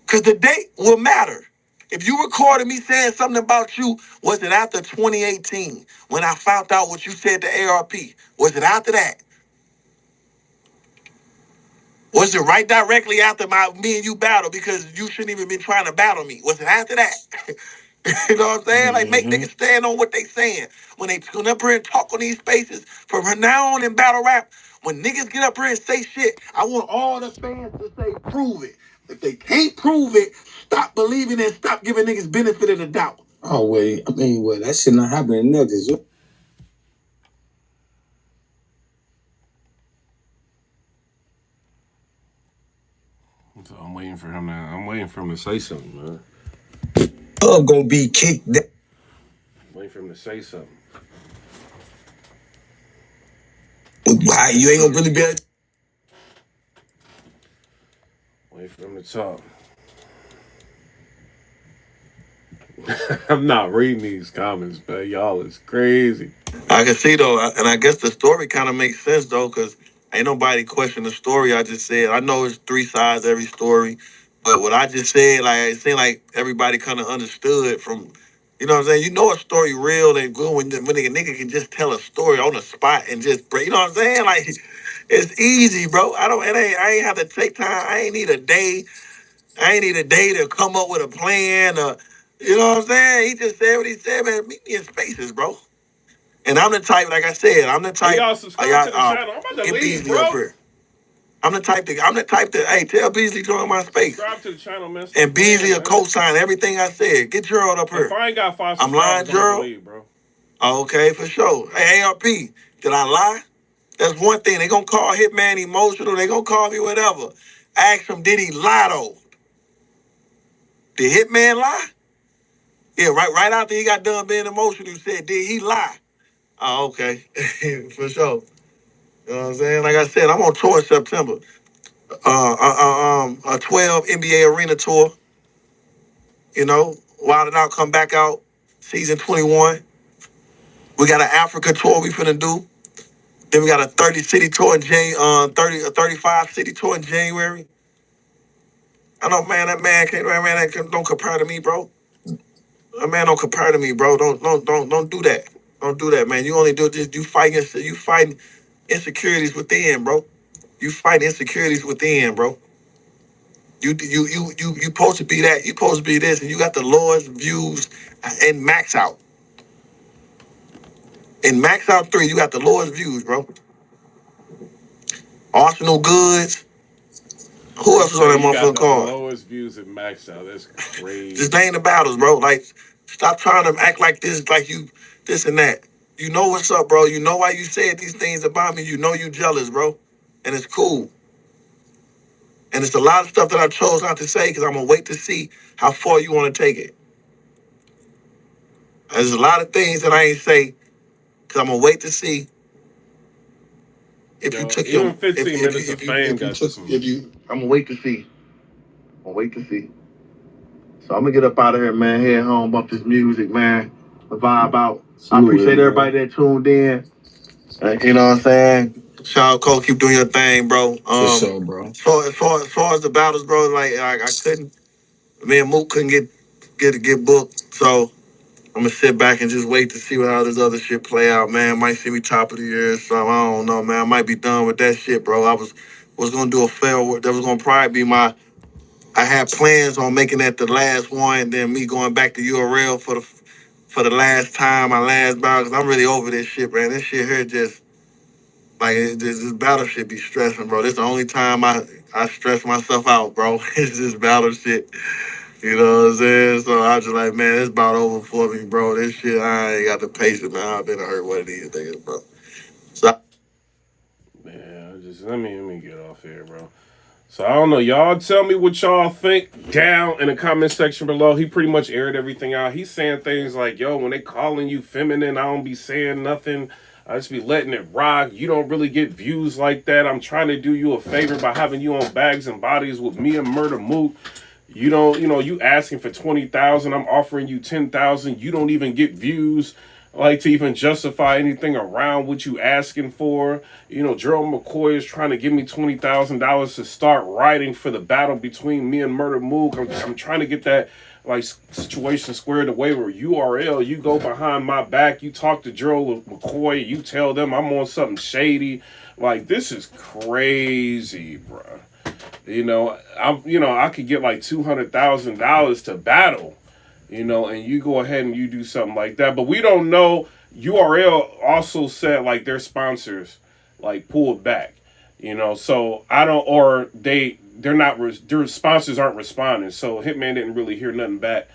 Because the date will matter. If you recorded me saying something about you, was it after 2018 when I found out what you said to ARP? Was it after that? Was it right directly after me and you battle because you shouldn't even been trying to battle me? Was it after that? You know what I'm saying? Like, make niggas stand on what they saying. When they come up here and talk on these spaces, from now on in battle rap, when niggas get up here and say shit, I want all the fans to say, prove it. If they can't prove it, stop believing and stop giving niggas benefit of the doubt. Oh, wait. I mean, well, that shit not happening niggas. So I'm waiting for him to say something, man. I'm gonna be kicked down. Waiting for him to say something. Why you ain't gonna really be able to... Wait for him to talk. I'm not reading these comments, man. Y'all is crazy. I can see though, and I guess the story kind of makes sense though, because ain't nobody question the story I just said. I know it's three sides to every story, but what I just said, like, it seemed like everybody kind of understood from, you know what I'm saying? You know a story real and good when a nigga can just tell a story on the spot and just break, you know what I'm saying? Like, it's easy, bro. I ain't have to take time. I ain't need a day. I ain't need a day to come up with a plan. You know what I'm saying? He just said what he said, man. Meet me in spaces, bro. And I'm the type, like I said, I'm the Hey, type. y'all subscribe to the channel. I'm about to Get leave, Beasley up bro. here. I'm the type to, hey, tell Beasley join my space. Subscribe to the channel, man. Stop And Beasley playing, will co-sign everything I said. Get Gerald up here. If I ain't got 5 I'm lying, subscribers, I'm about to Gerald. leave, bro. Okay, for sure. Hey, ARP, did I lie? That's one thing. They gonna call Hitman emotional. They gonna call me whatever. Ask him, did he lie though? Did Hitman lie? Yeah, right after he got done being emotional, he said, did he lie? Oh, okay. For sure. You know what I'm saying? Like I said, I'm on tour in September. A 12 NBA arena tour. You know, Wild It Out come back out, season 21. We got an Africa tour we finna do. Then we got a 30 city tour in 35 city tour in January. I know, man, that don't compare to me, bro. That man don't compare to me, bro. Don't do that. Don't do that, man. You only do this. You fighting insecurities within, bro. You fight insecurities within, bro. You supposed to be that. You supposed to be this, and you got the Lord's views and max out. In max out 3, you got the Lord's views, bro. Arsenal Goods. Who else is on that You got motherfucking the card? lowest views at max out. That's crazy. Just name the battles, bro. Like, stop trying to act like this, like you this and that. You know what's up, bro. You know why you said these things about me. You know you jealous, bro. And it's cool. And it's a lot of stuff that I chose not to say because I'm gonna wait to see how far you want to take it. There's a lot of things that I ain't say because I'm gonna wait to see if you took Even your 15 minutes of fame got you some. I'm gonna wait to see. I'm gonna wait to see. So I'm gonna get up out of here, man. Head home, bump this music, man. Vibe out. I appreciate everybody that tuned in. You know what I'm saying? Shout out Cole, keep doing your thing, bro. For sure, bro. As far as the battles, bro, like I couldn't. Me and Mook couldn't get booked, so I'm gonna sit back and just wait to see how this other shit play out, man. Might see me top of the year or something. I don't know, man. I might be done with that shit, bro. I was gonna do a fair. That was gonna probably be my. I had plans on making that the last one, then me going back to URL for the last time, my last battle. Cause I'm really over this shit, man. This shit here just like this battle shit be stressing, bro. This the only time I stress myself out, bro. It's this battle shit. You know what I'm saying? So I was just like, man, it's about over for me, bro. This shit, I ain't got the patience, man. I've been hurt one of these niggas, bro. So Yeah, let me get off here, bro. So I don't know. Y'all tell me what y'all think down in the comment section below. He pretty much aired everything out. He's saying things like, yo, when they calling you feminine, I don't be saying nothing. I just be letting it rock. You don't really get views like that. I'm trying to do you a favor by having you on Bags and Bodies with me and Murda Mook. You don't, you asking for 20,000. I'm offering you 10,000. You don't even get views like to even justify anything around what you asking for. Gerald McCoy is trying to give me $20,000 to start writing for the battle between me and Murda Mook. I'm trying to get that like situation squared away where URL, you go behind my back, you talk to Gerald McCoy, you tell them I'm on something shady. Like, this is crazy, bro. I could get like $200,000 to battle, and you go ahead and you do something like that. But we don't know. URL also said like their sponsors like pulled back, so I don't, or they're not, their sponsors aren't responding. So Hitman didn't really hear nothing back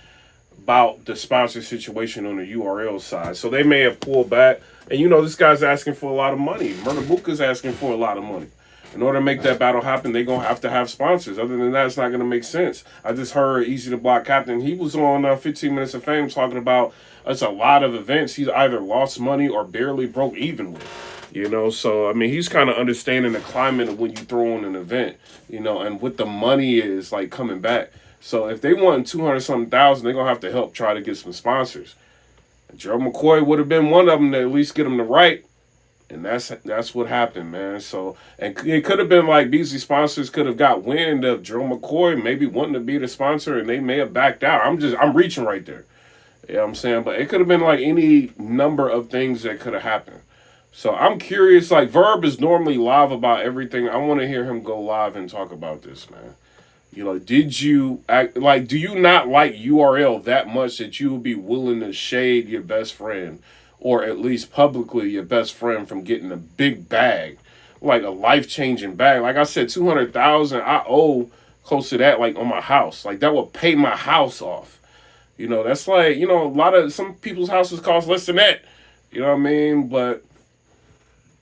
about the sponsor situation on the URL side. So they may have pulled back. And this guy's asking for a lot of money. Murda Mook is asking for a lot of money. In order to make that battle happen, they're going to have sponsors. Other than that, it's not going to make sense. I just heard Easy to Block Captain. He was on 15 Minutes of Fame talking about it's a lot of events he's either lost money or barely broke even with. So, I mean, he's kind of understanding the climate of when you throw on an event, and what the money is like coming back. So if they want 200-something thousand, they're going to have to help try to get some sponsors. Gerald McCoy would have been one of them to at least get him the right. And that's what happened, man. So, and it could have been like Beasley sponsors could have got wind of Gerald McCoy maybe wanting to be the sponsor, and they may have backed out. I'm reaching right there. You know what I'm saying? But it could have been like any number of things that could have happened. So I'm curious, like Verb is normally live about everything. I want to hear him go live and talk about this, man. Did you act like, do you not like URL that much that you would be willing to shade your best friend, or at least publicly your best friend, from getting a big bag, like a life-changing bag? Like I said, 200,000, I owe close to that, like on my house. Like that would pay my house off. That's like, a lot of, some people's houses cost less than that. You know what I mean? But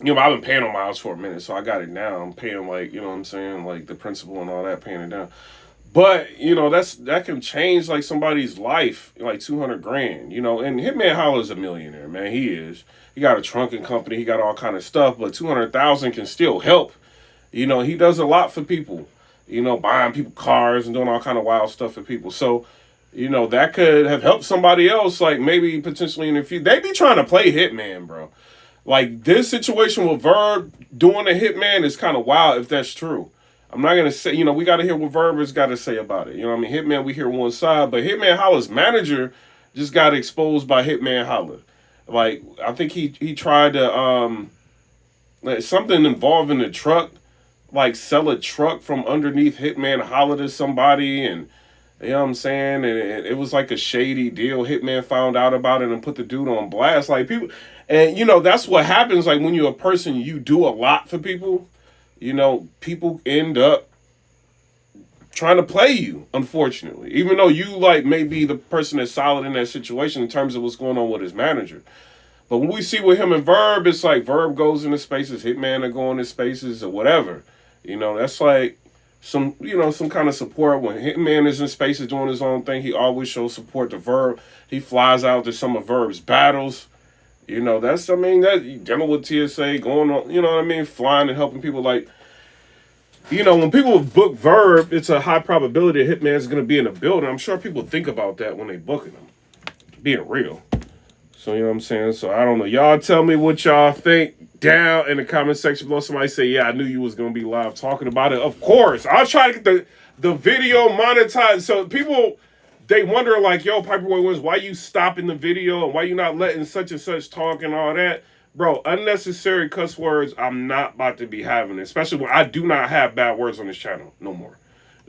I've been paying on my house for a minute, so I got it down. I'm paying like, what I'm saying, like the principal and all that, paying it down. But, that can change like somebody's life, like 200 grand, and Hitman Holla is a millionaire, man. He is. He got a trunking company, he got all kind of stuff, but 200,000 can still help. He does a lot for people, buying people cars and doing all kind of wild stuff for people. So, that could have helped somebody else, like maybe potentially in the future. They be trying to play Hitman, bro. Like, this situation with Verb doing a Hitman is kind of wild if that's true. I'm not going to say, we got to hear what Verb has got to say about it. Hitman, we hear one side, but Hitman Holla's manager just got exposed by Hitman Holla. Like, I think he tried to, like, something involving the truck, like sell a truck from underneath Hitman Holla to somebody, and you know what I'm saying? And it was like a shady deal. Hitman found out about it and put the dude on blast. Like, people, and that's what happens. Like, when you're a person, you do a lot for people, people end up trying to play you, unfortunately. Even though you, like, may be the person that's solid in that situation in terms of what's going on with his manager. But when we see with him and Verb, it's like Verb goes into spaces, Hitman are going into spaces, or whatever. That's like some kind of support. When Hitman is in spaces doing his own thing, he always shows support to Verb. He flies out to some of Verb's battles. That dealing with TSA, going on, flying and helping people. Like, when people book Verb, it's a high probability Hitman's going to be in the building. I'm sure people think about that when they booking him, being real. So, you know what I'm saying? So, I don't know. Y'all tell me what y'all think down in the comment section below. Somebody say, yeah, I knew you was going to be live talking about it. Of course. I'll try to get the video monetized. So, people, they wonder, like, yo, PIPERBOY wins, why you stopping the video and why you not letting such and such talk and all that? Bro, unnecessary cuss words, I'm not about to be having it. Especially when I do not have bad words on this channel no more.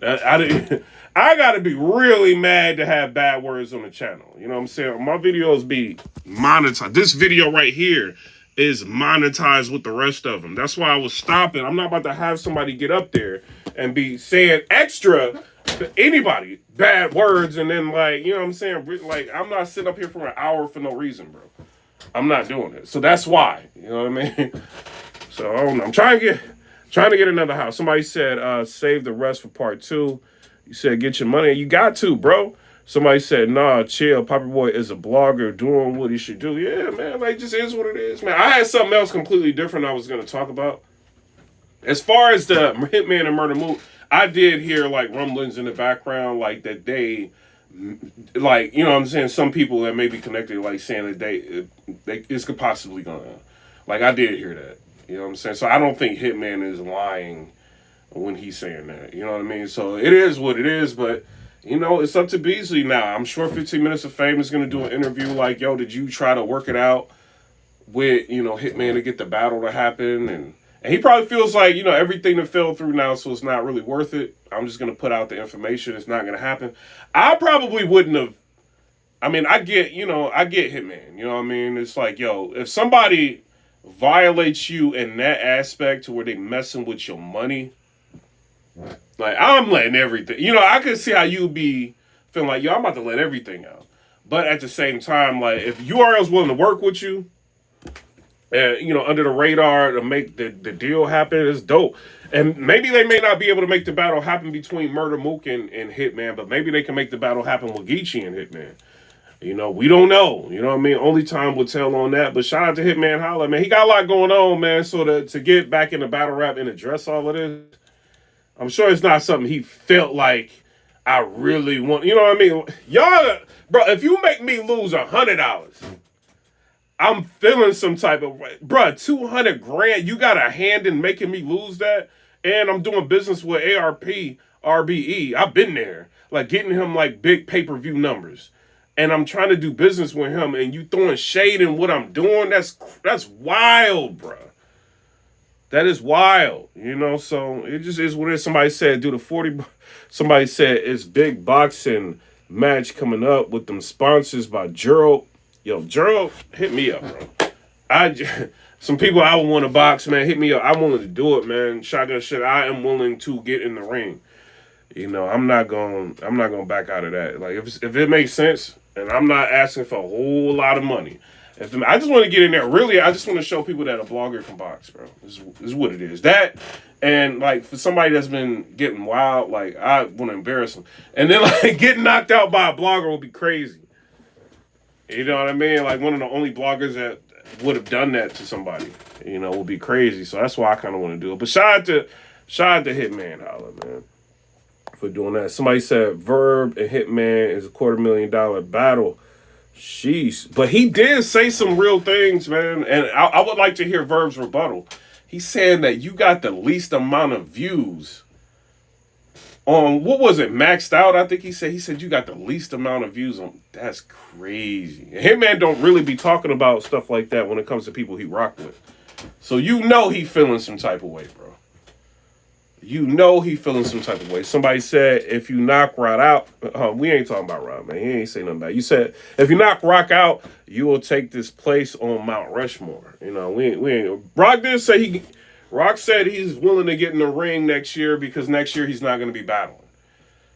I gotta be really mad to have bad words on the channel. You know what I'm saying? My videos be monetized. This video right here is monetized with the rest of them. That's why I was stopping. I'm not about to have somebody get up there and be saying extra to anybody bad words and then, like, you know what I'm saying? Like, I'm not sitting up here for an hour for no reason, bro. I'm not doing it. So that's why. You know what I mean? So I don't know. I'm trying to get another house. Somebody said save the rest for part 2. You said get your money. You got to, bro. Somebody said, nah, chill. PIPERBOY is a blogger doing what he should do. Yeah, man. Like, just is what it is, man. I had something else completely different I was going to talk about. As far as the Hitman and Murda Mook, I did hear, like, rumblings in the background, like, that they, like, you know what I'm saying, some people that may be connected, like, saying that they it's possibly gonna, like, I did hear that. You know what I'm saying? So I don't think Hitman is lying when he's saying that. You know what I mean? So it is what it is, but, You know, it's up to Beasley now. I'm sure 15 Minutes of Fame is going to do an interview like, yo, did you try to work it out with, you know, Hitman to get the battle to happen? And he probably feels like, you know, everything that fell through now, so it's not really worth it. I'm just going to put out the information. It's not going to happen. I probably wouldn't have. I mean, I get Hitman. You know what I mean? It's like, yo, if somebody violates you in that aspect to where they messing with your money, like, I'm letting everything. You know, I could see how you'd be feeling like, yo, I'm about to let everything out. But at the same time, like, if URL's willing to work with you, you know, under the radar to make the deal happen, it's dope. And maybe they may not be able to make the battle happen between Murda Mook and Hitman, but maybe they can make the battle happen with Geechee and Hitman. You know, we don't know. You know what I mean? Only time will tell on that. But shout out to Hitman Holla, man. He got a lot going on, man. So to get back into battle rap and address all of this, I'm sure it's not something he felt like I really want. You know what I mean? Y'all, bro, if you make me lose $100, I'm feeling some type of way. Bro, 200 grand, you got a hand in making me lose that? And I'm doing business with RBE. I've been there. Like, getting him, like, big pay-per-view numbers. And I'm trying to do business with him, and you throwing shade in what I'm doing? That's wild, bro. That is wild, you know. So it just is what it is. Somebody said, do the 40. Somebody said it's big boxing match coming up with them sponsors by Gerald. Yo, Gerald, hit me up, bro. Some people I would want to box, man. Hit me up. I'm willing to do it, man. Shotgun shit. I am willing to get in the ring. You know, I'm not gonna back out of that. Like, if it makes sense, and I'm not asking for a whole lot of money. I just want to get in there. Really, I just want to show people that a blogger can box, bro. This is what it is. That, and like, for somebody that's been getting wild, like, I want to embarrass them. And then, like, getting knocked out by a blogger would be crazy. You know what I mean? Like, one of the only bloggers that would have done that to somebody, you know, would be crazy. So that's why I kind of want to do it. But shout out to Hitman Holla, man, for doing that. Somebody said Verb and Hitman is a $250,000 battle. Sheesh. But he did say some real things, man. And I would like to hear Verb's rebuttal. He's saying that you got the least amount of views on, what was it, Maxed Out, I think he said you got the least amount of views on. That's crazy. And Hitman don't really be talking about stuff like that when it comes to people he rock with. So you know he feeling some type of way, bro. You know he feeling some type of way. Somebody said, if you knock Rod out, we ain't talking about Rod, man. He ain't saying nothing about it. You said, if you knock Rock out, you will take this place on Mount Rushmore. You know, we ain't. Rock said he's willing to get in the ring next year because next year he's not going to be battling.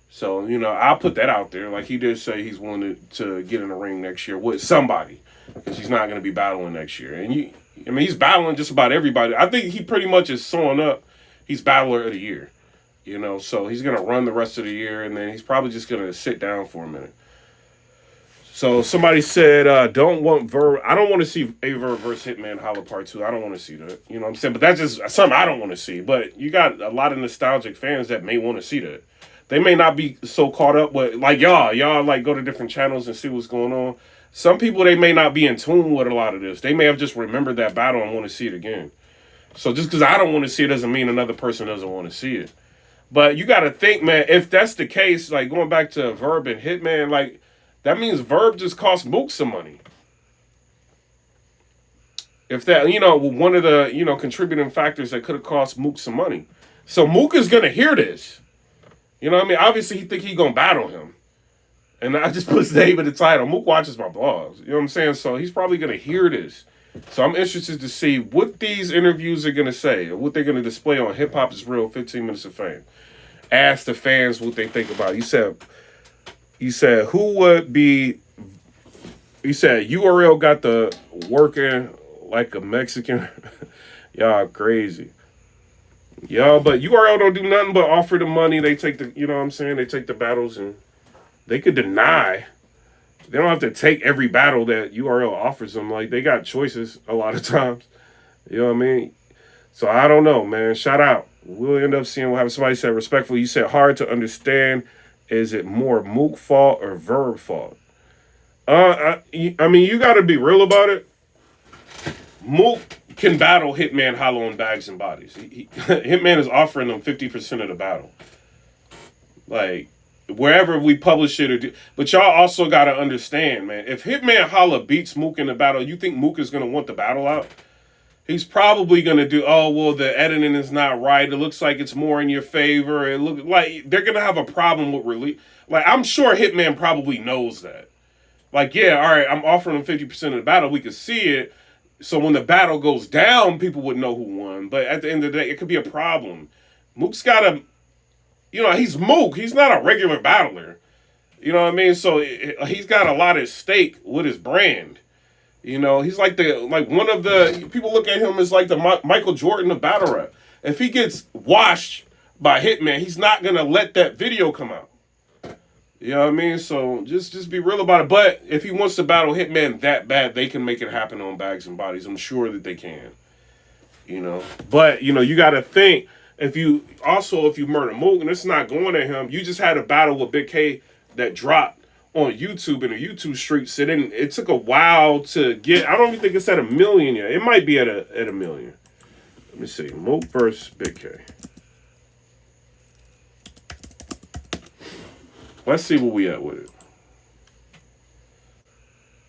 So, you know, I'll put that out there. Like, he did say he's willing to get in the ring next year with somebody because he's not going to be battling next year. And he's battling just about everybody. I think he pretty much is sewing up. He's battler of the year, you know, so he's going to run the rest of the year, and then he's probably just going to sit down for a minute. So somebody said, don't want Verb. I don't want to see a Verb versus Hitman Holla Part 2. I don't want to see that. You know what I'm saying? But that's just something I don't want to see. But you got a lot of nostalgic fans that may want to see that. They may not be so caught up with, like, y'all like go to different channels and see what's going on. Some people, they may not be in tune with a lot of this. They may have just remembered that battle and want to see it again. So just because I don't want to see it doesn't mean another person doesn't want to see it. But you got to think, man, if that's the case, like, going back to Verb and Hitman, like, that means Verb just cost Mook some money. If that, you know, one of the, you know, contributing factors that could have cost Mook some money. So Mook is going to hear this. You know what I mean? Obviously, he think he going to battle him. And I just put his name in the title. Mook watches my blogs. You know what I'm saying? So he's probably going to hear this. So I'm interested to see what these interviews are going to say, or what they're going to display on Hip Hop is Real, 15 Minutes of Fame. Ask the fans what they think about it. You said, who would be, you said, URL got the working like a Mexican. Y'all crazy. Y'all, but URL don't do nothing but offer the money. They take the, you know what I'm saying? They take the battles, and they could deny. They don't have to take every battle that URL offers them. Like, they got choices a lot of times. You know what I mean? So I don't know, man. Shout out. We'll end up seeing what happens. Somebody said, respectfully, you said hard to understand. Is it more Mook fault or Verb fault? I mean, you got to be real about it. Mook can battle Hitman Holla on bags and bodies. Hitman is offering them 50% of the battle. Like, wherever we publish it or do. But y'all also got to understand, man, if Hitman Holla beats Mook in the battle, you think Mook is going to want the battle out? He's probably going to do, oh, well, the editing is not right. It looks like it's more in your favor. It look like they're going to have a problem with release. Like, I'm sure Hitman probably knows that. Like, yeah, all right, I'm offering him 50% of the battle. We could see it. So when the battle goes down, people would know who won. But at the end of the day, it could be a problem. Mook's got to, he's Mook. He's not a regular battler. You know what I mean? So he's got a lot at stake with his brand. He's like one of the people look at him as like the Michael Jordan of battle rap. If he gets washed by Hitman, he's not gonna let that video come out. You know what I mean? So just be real about it. But if he wants to battle Hitman that bad, they can make it happen on Bags and Bodies. I'm sure that they can. But you got to think if you Murda Mook and it's not going at him, you just had a battle with Big K that dropped on YouTube in the YouTube streets. It took a while to get. I don't even think it's at 1 million yet. It might be at a 1 million. Let me see. Mook versus Big K. Let's see where we at with it.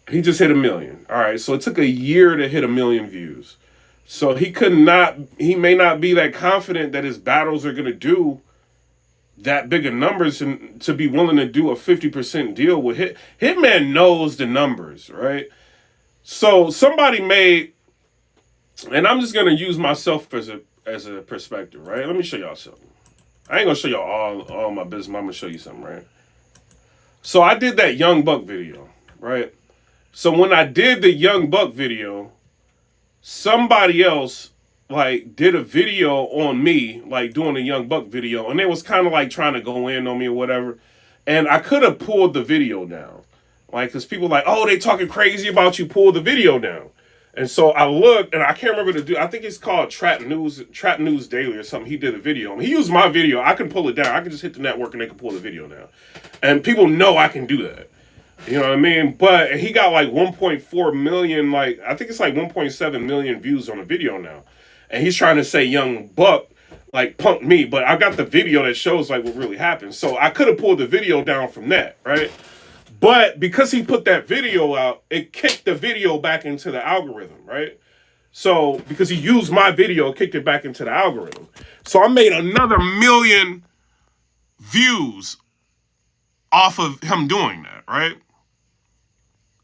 He just hit 1 million. All right, so it took a year to hit 1 million views. So he may not be that confident that his battles are gonna do that big of numbers and to be willing to do a 50% deal with Hitman knows the numbers, right? So somebody made, and I'm just gonna use myself as a perspective, right? Let me show y'all something. I ain't gonna show y'all all my business. I'm gonna show you something, right? So I did that Young Buck video, right? So when I did the Young Buck video, somebody else did a video on me, doing a Young Buck video, and they was kind of trying to go in on me or whatever. And I could have pulled the video down. Because people oh, they talking crazy about you, pull the video down. And so I looked, and I can't remember the dude. I think it's called Trap News Daily or something. He did a video. He used my video. I can pull it down. I can just hit the network and they can pull the video down. And people know I can do that. You know what I mean? But he got 1.4 million, I think it's 1.7 million views on the video now. And he's trying to say Young Buck, punked me. But I got the video that shows, what really happened. So I could have pulled the video down from that, right? But because he put that video out, it kicked the video back into the algorithm, right? So because he used my video, it kicked it back into the algorithm. So I made another 1 million views off of him doing that, right?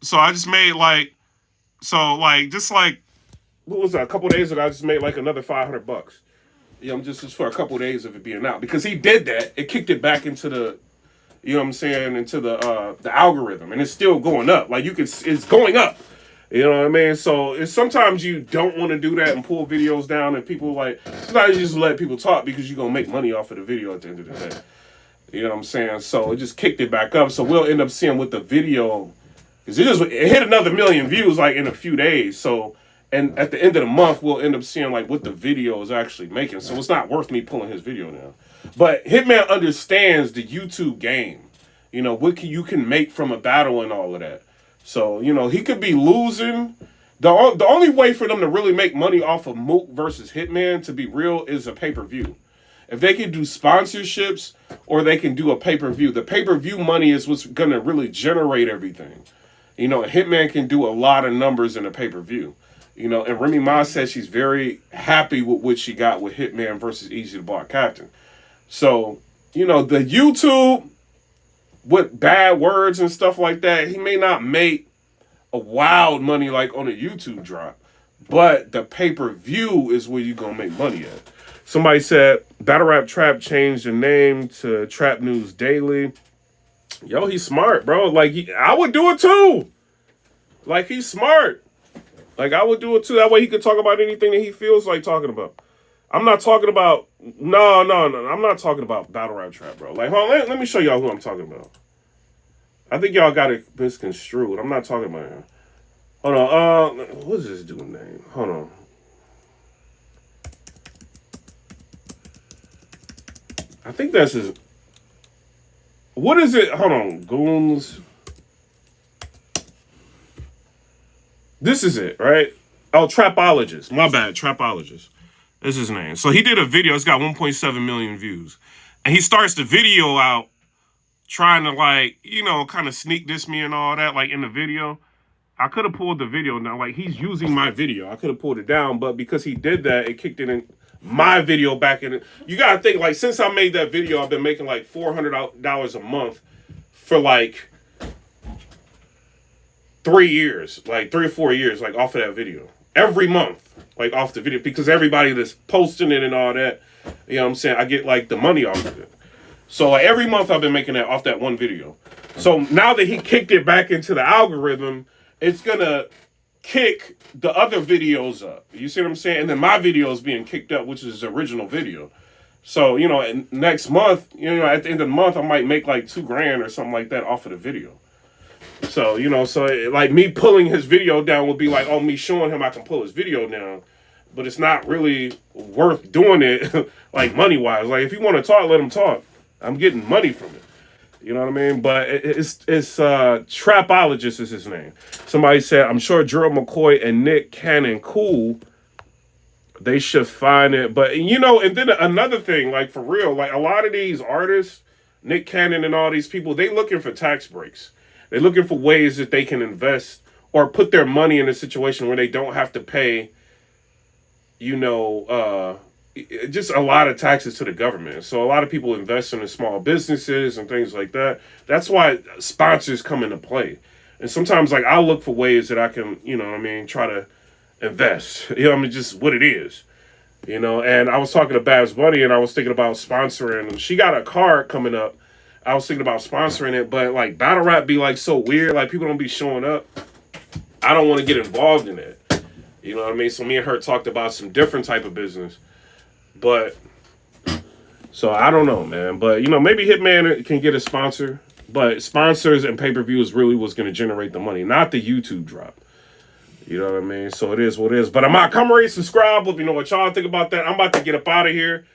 So I just made what was that? A couple days ago, I just made another $500. Just for a couple days of it being out. Because he did that, it kicked it back into the, into the algorithm. And it's still going up. It's going up. You know what I mean? So it's sometimes you don't want to do that and pull videos down and people sometimes you just let people talk because you're going to make money off of the video at the end of the day. You know what I'm saying? So it just kicked it back up. So we'll end up seeing with the video, because it hit another 1 million views in a few days. So, and at the end of the month, we'll end up seeing what the video is actually making. So it's not worth me pulling his video now. But Hitman understands the YouTube game. What you can make from a battle and all of that. So, he could be losing. The only way for them to really make money off of Mook versus Hitman, to be real, is a pay-per-view. If they can do sponsorships or they can do a pay-per-view, the pay-per-view money is what's going to really generate everything. Hitman can do a lot of numbers in a pay-per-view. And Remy Ma said she's very happy with what she got with Hitman versus Easy to Block Captain. So, the YouTube with bad words and stuff like that, he may not make a wild money on a YouTube drop. But the pay-per-view is where you're going to make money at. Somebody said Battle Rap Trap changed the name to Trap News Daily. Yo, he's smart, bro. I would do it too. He's smart. I would do it too. That way he could talk about anything that he feels like talking about. I'm not talking about, no. I'm not talking about Battle Rap Trap, bro. Hold on, let me show y'all who I'm talking about. I think y'all got it misconstrued. I'm not talking about him. Hold on, what's this dude's name? Hold on. I think that's his. What is it? Hold on. Goons. This is it, right? Oh, Trapologist. My bad. Trapologist. That's his name. So he did a video. It's got 1.7 million views. And he starts the video out trying to like, kind of sneak diss me and all that, like in the video. I could have pulled the video down. Like, he's using my video. I could have pulled it down, but because he did that, it kicked it in my video back in. You gotta think, like, since I made that video, I've been making like $400 a month for like 3 years, like 3 or 4 years, like off of that video. Every month, like off the video, because everybody that's posting it and all that, you know what I'm saying, I get like the money off of it. So like every month I've been making that off that one video. So now that he kicked it back into the algorithm, it's gonna kick the other videos up. You see what I'm saying? And then my video is being kicked up, which is the original video. So, and next month, at the end of the month, I might make like $2,000 or something like that off of the video. So, like me pulling his video down would be like, oh, me showing him I can pull his video down. But it's not really worth doing it, like money-wise. Like, if you want to talk, let him talk. I'm getting money from it. You know what I mean? But it's Trapologist is his name. Somebody said, I'm sure Gerald McCoy and Nick Cannon cool. They should find it. But, and then another thing, like for real, like a lot of these artists, Nick Cannon and all these people, they looking for tax breaks. They're looking for ways that they can invest or put their money in a situation where they don't have to pay, just a lot of taxes to the government. So a lot of people invest in small businesses and things like that. That's why sponsors come into play. And sometimes, like, I'll look for ways that I can, try to invest. Just what it is. And I was talking to Babs Bunny, and I was thinking about sponsoring. She got a card coming up. I was thinking about sponsoring it, but, like, battle rap be, like, so weird. Like, people don't be showing up. I don't want to get involved in it. You know what I mean? So me and her talked about some different type of business. But, so I don't know, man. But, maybe Hitman can get a sponsor. But sponsors and pay-per-view is really what's going to generate the money, not the YouTube drop. You know what I mean? So it is what it is. But I'm out. Come rate, subscribe. Let me know what y'all think about that. I'm about to get up out of here.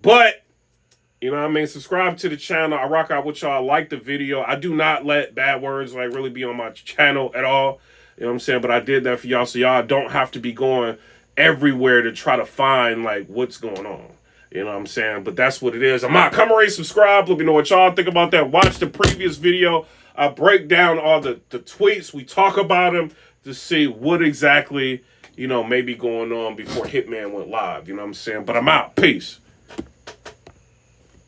But, subscribe to the channel. I rock out with y'all. Like the video. I do not let bad words, like, really be on my channel at all. You know what I'm saying? But I did that for y'all, so y'all don't have to be going everywhere to try to find, like, what's going on. You know what I'm saying? But that's what it is. I'm out. Come rate, subscribe. Let me know what y'all think about that. Watch the previous video. I break down all the tweets. We talk about them to see what exactly, may be going on before Hitman went live. You know what I'm saying? But I'm out. Peace.